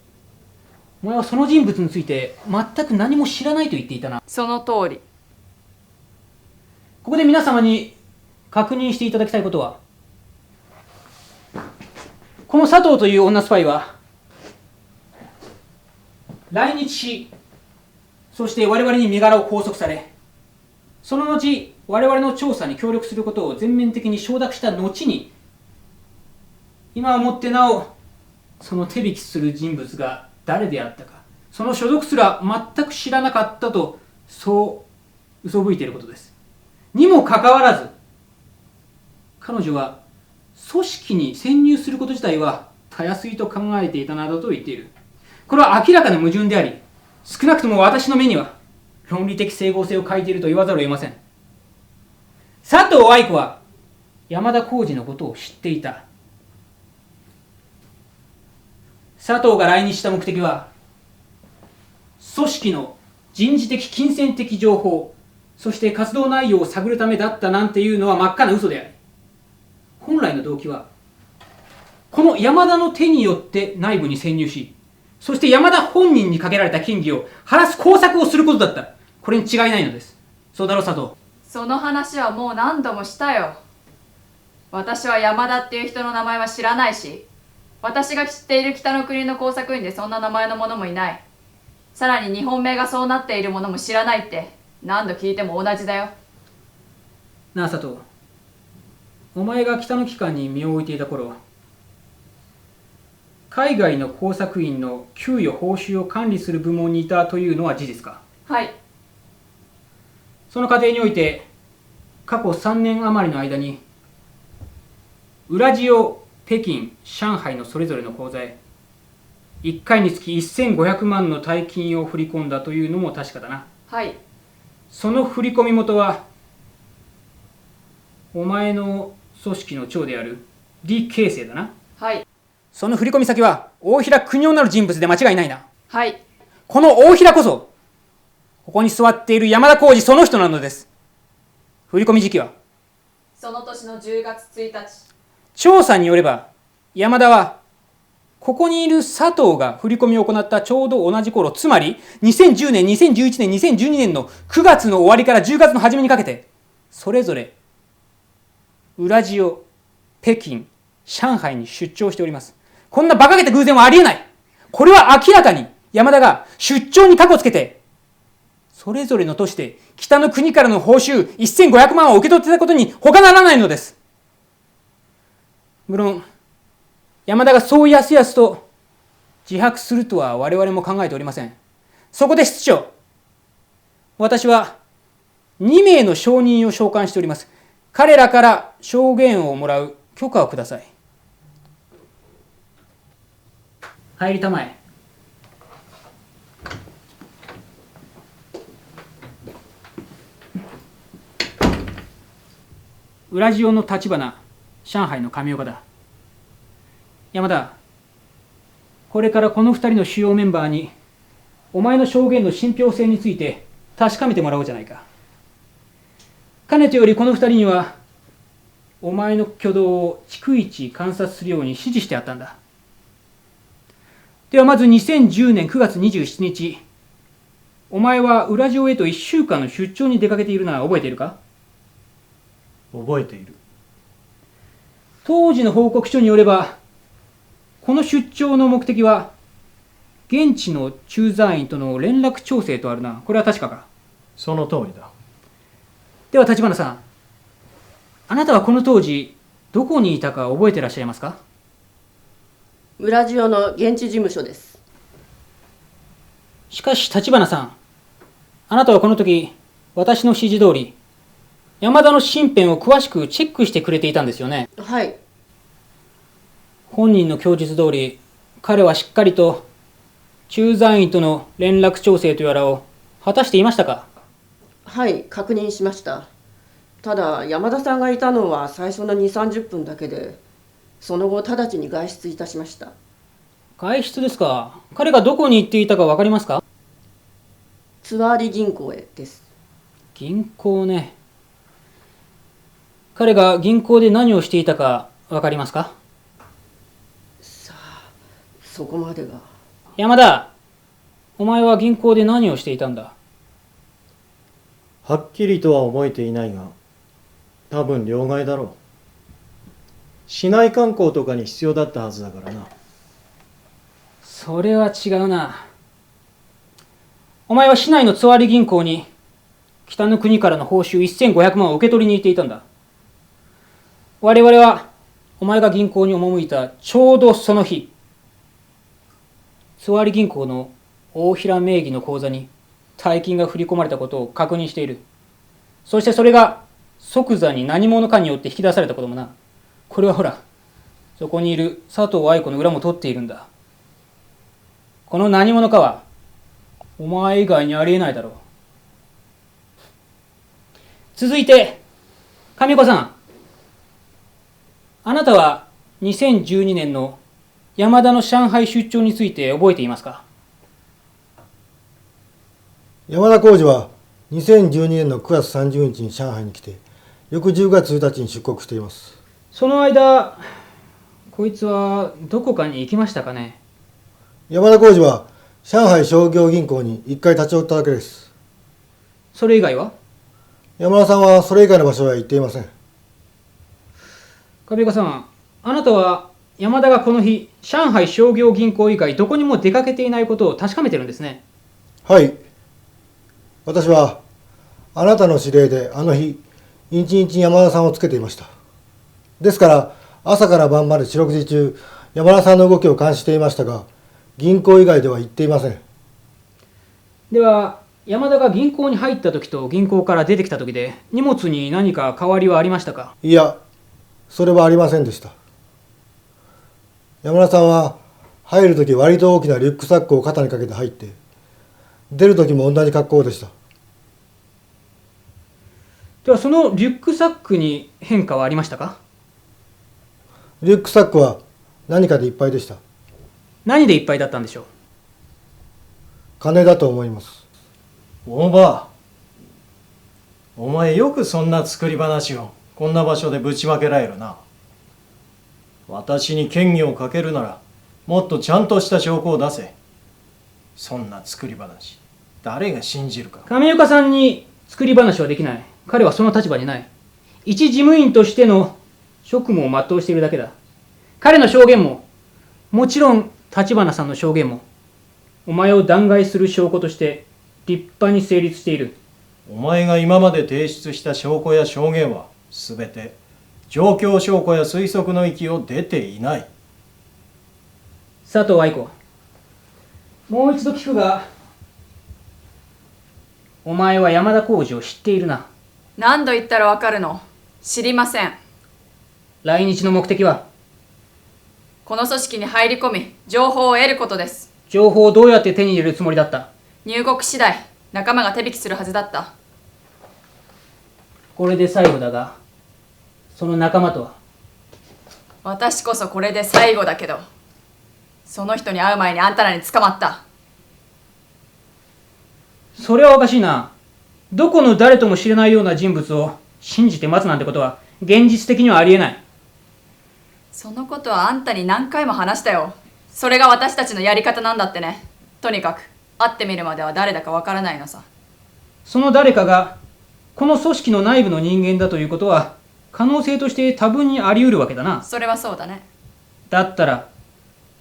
お前はその人物について全く何も知らないと言っていたな。その通り。ここで皆様に確認していただきたいことは、この佐藤という女スパイは来日し、そして我々に身柄を拘束され、その後我々の調査に協力することを全面的に承諾した後に、今をもってなおその手引きする人物が誰であったか、その所属すら全く知らなかったと、そう嘘吹いていることです。にもかかわらず、彼女は組織に潜入すること自体はたやすいと考えていたなどと言っている。これは明らかな矛盾であり、少なくとも私の目には論理的整合性を欠いていると言わざるを得ません。佐藤愛子は山田浩二のことを知っていた。佐藤が来日した目的は、組織の人事的金銭的情報、そして活動内容を探るためだったなんていうのは真っ赤な嘘であり、本来の動機はこの山田の手によって内部に潜入し、そして山田本人にかけられた嫌疑を晴らす工作をすることだった。これに違いないのです。そうだろう、佐藤。その話はもう何度もしたよ。私は山田っていう人の名前は知らないし、私が知っている北の国の工作員でそんな名前の者もいない。さらに日本名がそうなっているものも知らないって何度聞いても同じだよ。なあ佐藤、お前が北の機関に身を置いていた頃、海外の工作員の給与報酬を管理する部門にいたというのは事実か？はい。その過程において過去3年余りの間にウラジオ、北京、上海のそれぞれの口座へ1回につき1500万の大金を振り込んだというのも確かだな。はい。その振込元はお前の組織の長である李慶生だな。はい。その振込先は大平邦夫なる人物で間違いないな。はい。この大平こそここに座っている山田浩二その人なのです。振込時期はその年の10月1日。調査によれば山田はここにいる佐藤が振り込みを行ったちょうど同じ頃、つまり2010年、2011年、2012年の9月の終わりから10月の初めにかけて、それぞれウラジオ、北京、上海に出張しております。こんな馬鹿げた偶然はありえない。これは明らかに山田が出張に過去つけて、それぞれの都市で北の国からの報酬1500万を受け取っていたことに他ならないのです。無論山田がそうやすやすと自白するとは我々も考えておりません。そこで室長、私は2名の証人を召喚しております。彼らから証言をもらう許可をください。入りたまえ。ウラジオの立花、上海の上岡だ。山田、これからこの2人の主要メンバーにお前の証言の信憑性について確かめてもらおうじゃないか。かねてよりこの2人にはお前の挙動を逐一観察するように指示してあったんだ。ではまず2010年9月27日、お前はウラジオへと1週間の出張に出かけているのは覚えているか？覚えている。当時の報告書によれば、この出張の目的は現地の駐在員との連絡調整とあるな。これは確かか？その通りだ。では立花さん、あなたはこの当時どこにいたか覚えていらっしゃいますか？ウラジオの現地事務所です。しかし立花さん、あなたはこの時私の指示通り山田の身辺を詳しくチェックしてくれていたんですよね？はい。本人の供述通り、彼はしっかりと駐在員との連絡調整とやらを果たしていましたか？はい、確認しました。ただ山田さんがいたのは最初の2、30分だけで、その後直ちに外出いたしました。外出ですか？彼がどこに行っていたか分かりますか？ツワーリ銀行へです。銀行ね。彼が銀行で何をしていたか分かりますか？さあ、そこまでが。山田、お前は銀行で何をしていたんだ？はっきりとは覚えていないが、多分両替だろう。市内観光とかに必要だったはずだからな。それは違うな。お前は市内のつわり銀行に北の国からの報酬1500万を受け取りに行っていたんだ。我々はお前が銀行に赴いたちょうどその日、つわり銀行の大平名義の口座に大金が振り込まれたことを確認している。そしてそれが即座に何者かによって引き出されたこともな。これはほら、そこにいる佐藤愛子の裏も取っているんだ。この何者かはお前以外にありえないだろう。続いて、上子さん。あなたは2012年の山田の上海出張について覚えていますか？山田浩二は2012年の9月30日に上海に来て、翌10月1日に出国しています。その間、こいつはどこかに行きましたかね？山田浩二は上海商業銀行に1回立ち寄っただけです。それ以外は？山田さんはそれ以外の場所へは行っていません。上岡さん、あなたは山田がこの日、上海商業銀行以外どこにも出かけていないことを確かめてるんですね。はい。私はあなたの指令であの日、一日山田さんをつけていました。ですから朝から晩まで四六時中山田さんの動きを監視していましたが、銀行以外では行っていません。では山田が銀行に入った時と銀行から出てきた時で荷物に何か変わりはありましたか？いや、それはありませんでした。山田さんは入る時割と大きなリュックサックを肩にかけて入って、出る時も同じ格好でした。ではそのリュックサックに変化はありましたか？リュックサックは何かでいっぱいでした。何でいっぱいだったんでしょう？金だと思います。大場、お前よくそんな作り話をこんな場所でぶちまけられるな。私に嫌疑をかけるならもっとちゃんとした証拠を出せ。そんな作り話誰が信じるか。上岡さんに作り話はできない。彼はその立場にない。一事務員としての職務を全うしているだけだ。彼の証言も、もちろん立花さんの証言も、お前を弾劾する証拠として立派に成立している。お前が今まで提出した証拠や証言はすべて状況証拠や推測の域を出ていない。佐藤愛子、もう一度聞くが、お前は山田浩二を知っているな。何度言ったらわかるの？知りません。来日の目的は？この組織に入り込み情報を得ることです。情報をどうやって手に入れるつもりだった？入国次第仲間が手引きするはずだった。これで最後だが、その仲間とは？私こそこれで最後だけど、その人に会う前にあんたらに捕まった。それはおかしいな。どこの誰とも知れないような人物を信じて待つなんてことは現実的にはありえない。そのことはあんたに何回も話したよ。それが私たちのやり方なんだってね。とにかく会ってみるまでは誰だかわからないのさ。その誰かがこの組織の内部の人間だということは可能性として多分にあり得るわけだな。それはそうだね。だったら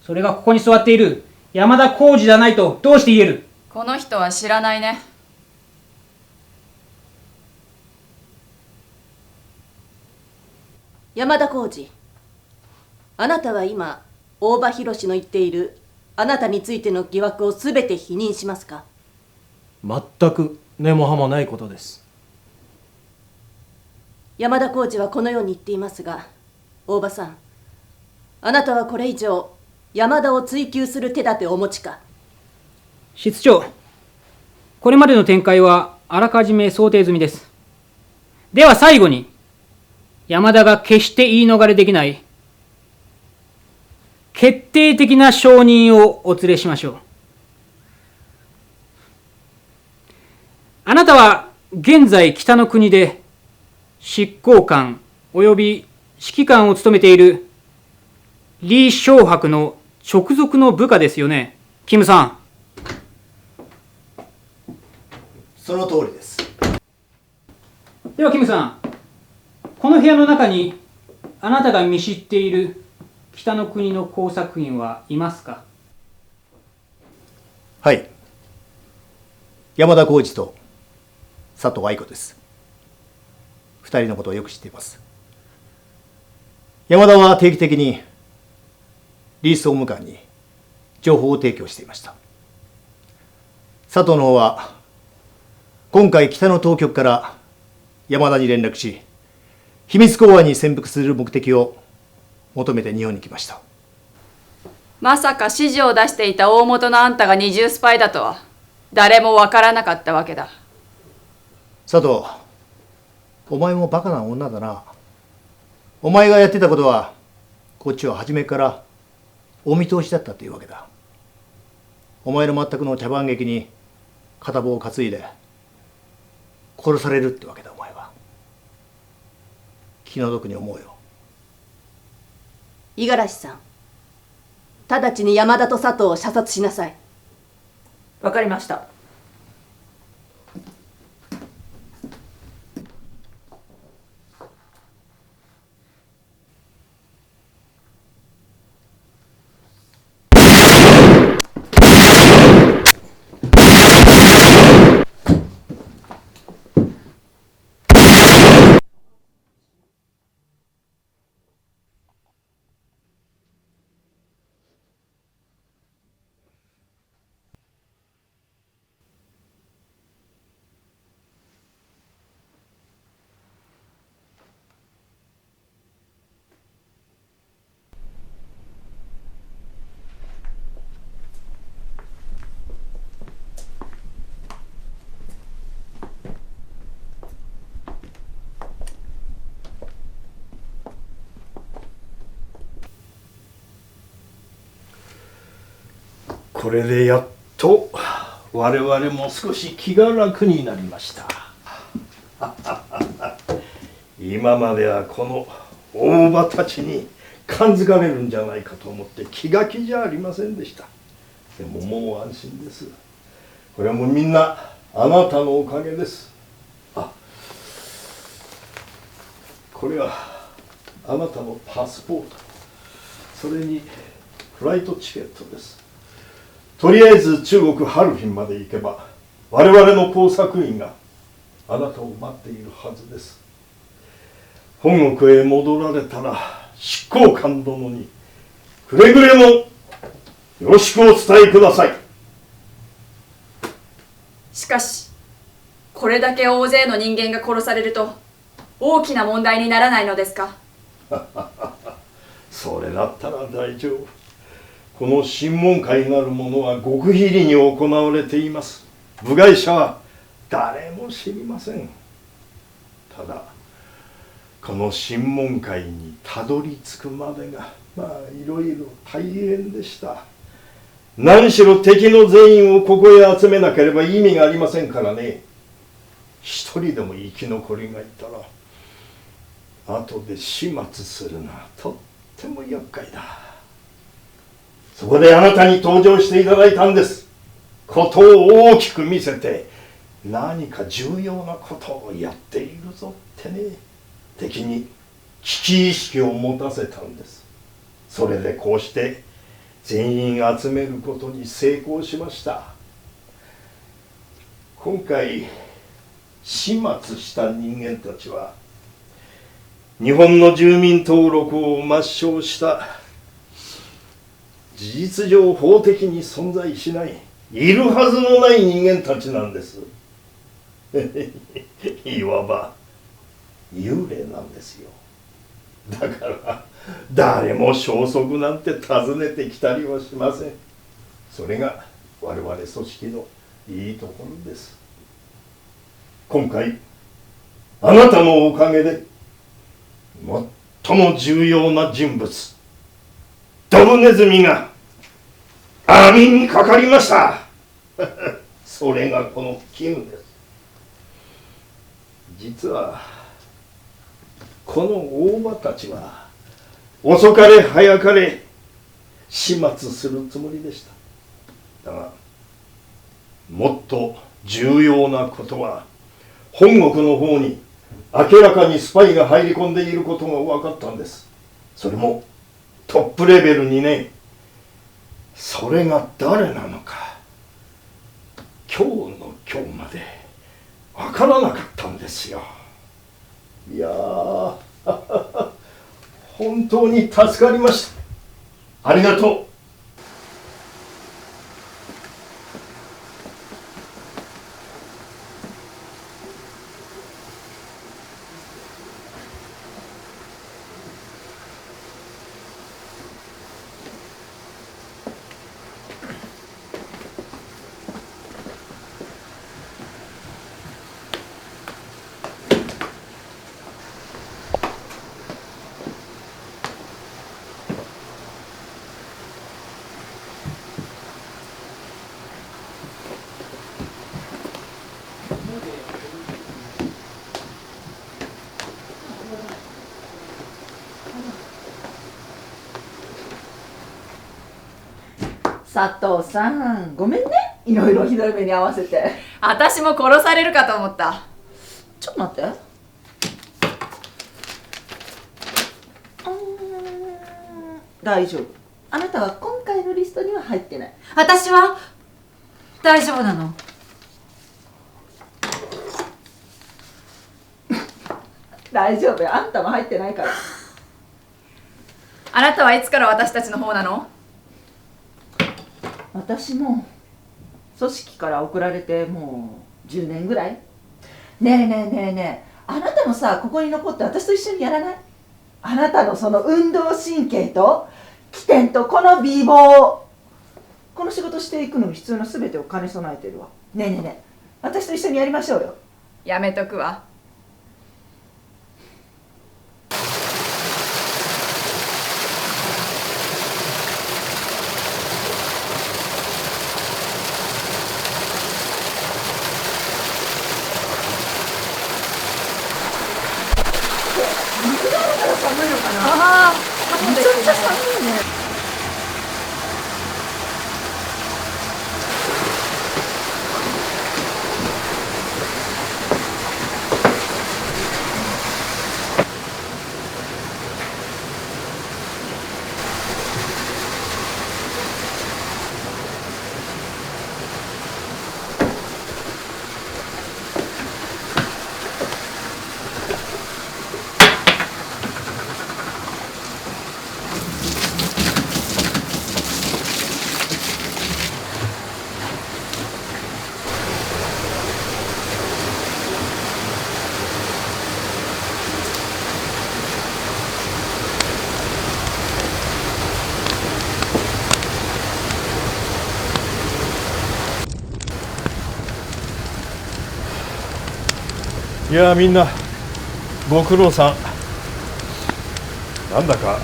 それがここに座っている山田浩二じゃないとどうして言える？この人は知らないね。山田浩二、あなたは今大場博の言っているあなたについての疑惑をすべて否認しますか？全く根も葉もないことです。山田浩二はこのように言っていますが、大場さん、あなたはこれ以上山田を追及する手立てをお持ちか？室長、これまでの展開はあらかじめ想定済みです。では最後に、山田が決して言い逃れできない決定的な証人をお連れしましょう。あなたは現在北の国で執行官および指揮官を務めている李承白の直属の部下ですよね、キムさん。その通りです。ではキムさん、この部屋の中にあなたが見知っている北の国の工作員はいますか？はい。山田浩二と佐藤愛子です。二人のことをよく知っています。山田は定期的にリース総務官に情報を提供していました。佐藤の方は今回北の当局から山田に連絡し、秘密公安に潜伏する目的を求めて日本に来ました。まさか指示を出していた大元のあんたが二重スパイだとは誰もわからなかったわけだ。佐藤、お前もバカな女だな。お前がやってたことはこっちは初めからお見通しだったというわけだ。お前の全くの茶番劇に片棒を担いで殺されるってわけだ。お前は気の毒に思うよ。五十嵐さん、直ちに山田と佐藤を射殺しなさい。わかりました。これでやっと我々も少し気が楽になりました。今まではこの大場たちに感づかれるんじゃないかと思って気が気じゃありませんでした。でももう安心です。これはもうみんなあなたのおかげです。これはあなたのパスポート、それにフライトチケットです。とりあえず中国ハルフィンまで行けば我々の工作員があなたを待っているはずです。本国へ戻られたら執行官殿にくれぐれもよろしくお伝えください。しかしこれだけ大勢の人間が殺されると大きな問題にならないのですか？それだったら大丈夫。この審問会なるものは極秘裏に行われています。部外者は誰も知りません。ただこの審問会にたどり着くまでがいろいろ大変でした。何しろ敵の全員をここへ集めなければ意味がありませんからね。一人でも生き残りがいたら後で始末するのはとっても厄介だ。そこであなたに登場していただいたんです。ことを大きく見せて何か重要なことをやっているぞってね、敵に危機意識を持たせたんです。それでこうして全員集めることに成功しました。今回始末した人間たちは日本の住民登録を抹消した事実上法的に存在しない、いるはずのない人間たちなんです。いわば幽霊なんですよ。だから誰も消息なんて訪ねてきたりはしません。それが我々組織のいいところです。今回あなたのおかげで最も重要な人物ドブネズミが網にかかりました。それがこのキムです。実はこの大場たちは遅かれ早かれ始末するつもりでした。だがもっと重要なことは本国の方に明らかにスパイが入り込んでいることが分かったんです。それもトップレベルにね。それが誰なのか今日の今日まで分からなかったんですよ。いやー本当に助かりました。ありがとう。佐藤さん、ごめんね、いろいろひどい目に遭わせて。私も殺されるかと思った。ちょっと待って。大丈夫。あなたは今回のリストには入ってない。私は大丈夫なの？大丈夫よ、あんたも入ってないから。あなたはいつから私たちの方なの？私も組織から送られてもう10年ぐらい。ねえねえねえねえ、あなたもさ、ここに残って私と一緒にやらない？あなたのその運動神経と起点とこの美貌、この仕事していくのに必要な全てを兼ね備えてるわ。ねえねえねえ、私と一緒にやりましょうよ。やめとくわ。寒いのかな。ああ、めちゃくちゃ寒いね。いやーみんなご苦労さん。なんだか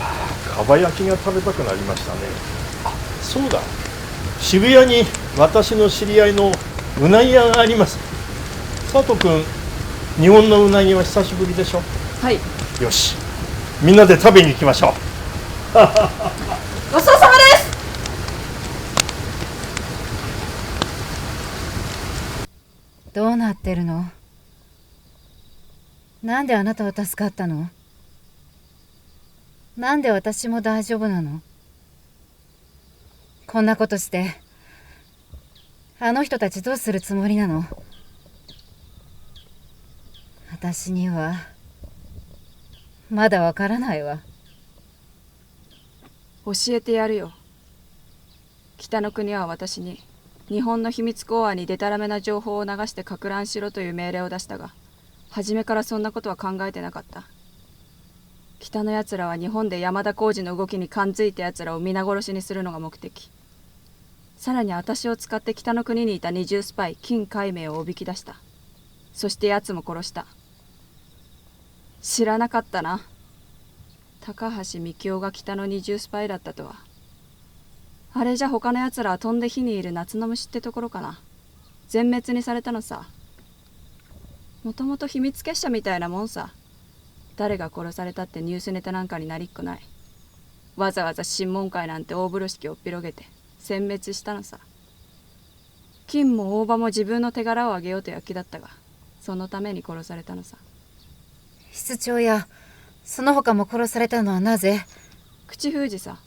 かば焼きが食べたくなりましたね。あ、そうだ、渋谷に私の知り合いのうなぎ屋があります。佐藤君、日本のうなぎは久しぶりでしょ？はい。よし、みんなで食べに行きましょう。ごちそうさまです。どうなってるの？なんであなたは助かったの？なんで私も大丈夫なの？こんなことしてあの人たちどうするつもりなの？私にはまだわからないわ。教えてやるよ。北の国は私に日本の秘密公安にデタラメな情報を流して撹乱しろという命令を出したが、初めからそんなことは考えてなかった。北のやつらは日本で山田浩二の動きに感づいたやつらを皆殺しにするのが目的。さらに私を使って北の国にいた二重スパイ金海明をおびき出した。そしてやつも殺した。知らなかったな。高橋幹雄が北の二重スパイだったとは。あれじゃ他のやつらは飛んで火にいる夏の虫ってところかな。全滅にされたのさ。もともと秘密結社みたいなもんさ。誰が殺されたってニュースネタなんかになりっこない。わざわざ審問会なんて大風呂敷を広げて殲滅したのさ。金も大場も自分の手柄をあげようと躍起だったが、そのために殺されたのさ。室長やその他も殺されたのはなぜ？口封じさ。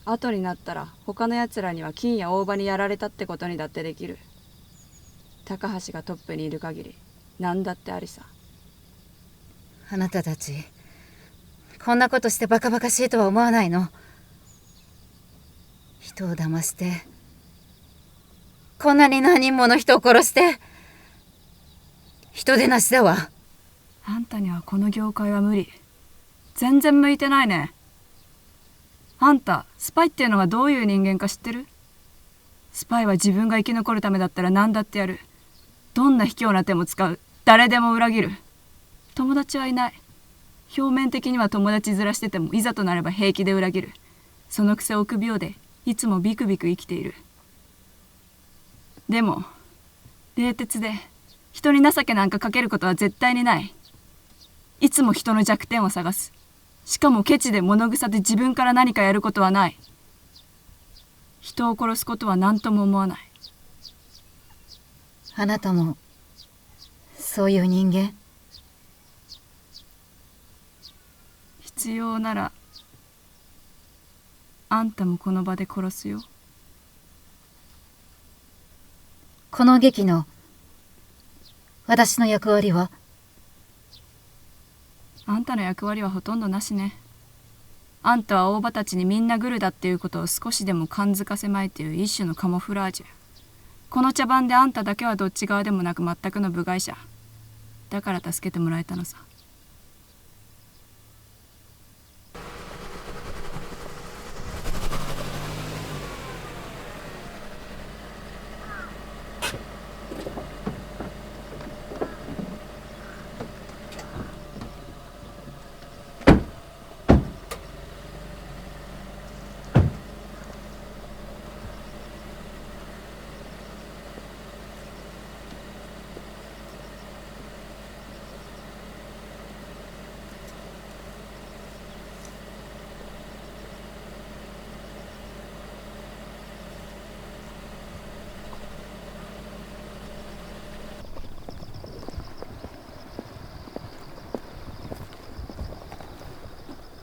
後になったら他のやつらには金や大場にやられたってことにだってできる。高橋がトップにいる限り何だってありさ。あなたたちこんなことしてバカバカしいとは思わないの？人を騙してこんなに何人もの人を殺して人でなしだわ。あんたにはこの業界は無理。全然向いてないね。あんたスパイっていうのがどういう人間か知ってる？スパイは自分が生き残るためだったら何だってやる。どんな卑怯な手も使う。誰でも裏切る。友達はいない。表面的には友達面しててもいざとなれば平気で裏切る。そのくせ臆病でいつもビクビク生きている。でも冷徹で人に情けなんかかけることは絶対にない。いつも人の弱点を探す。しかもケチで物臭で自分から何かやることはない。人を殺すことは何とも思わない。あなたもそういう人間？必要ならあんたもこの場で殺すよ。この劇の私の役割は？あんたの役割はほとんどなしね。あんたは大場たちにみんなグルだっていうことを少しでも感づかせまいという一種のカモフラージュ。この茶番であんただけはどっち側でもなく全くの部外者。だから助けてもらえたのさ。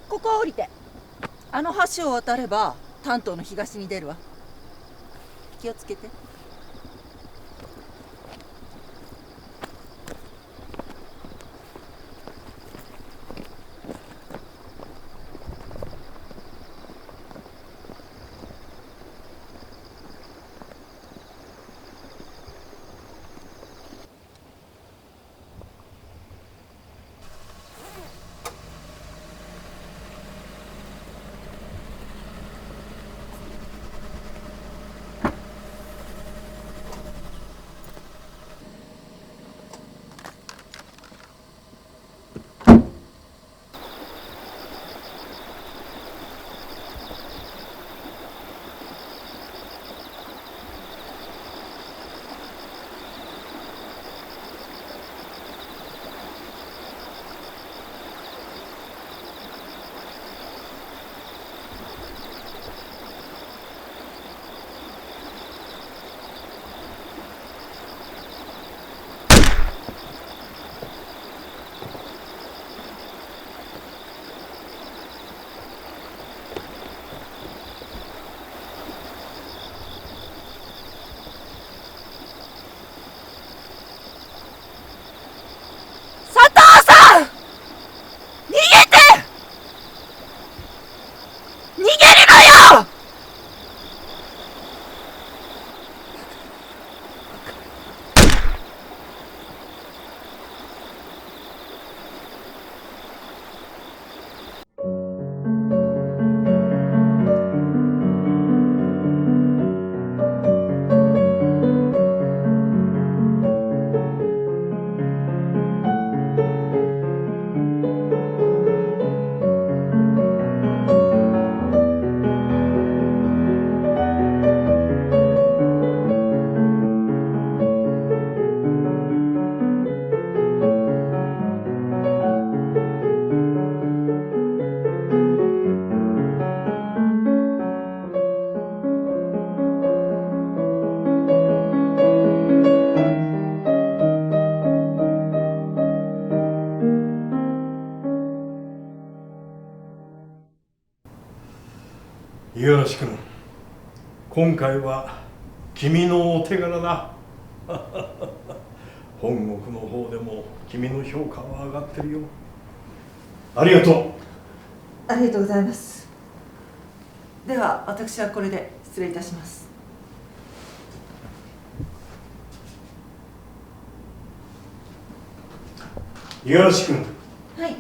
ここを降りて、あの橋を渡れば丹東の東に出るわ。気をつけて。五十嵐君、今回は君のお手柄だ。本国の方でも君の評価は上がってるよ。ありがとう。ありがとうございます。では私はこれで失礼いたします。五十嵐君。はい。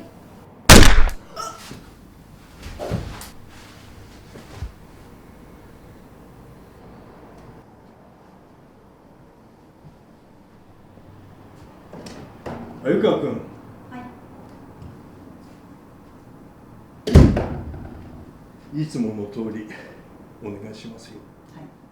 鮎川君。いつもの通りお願いしますよ。はい。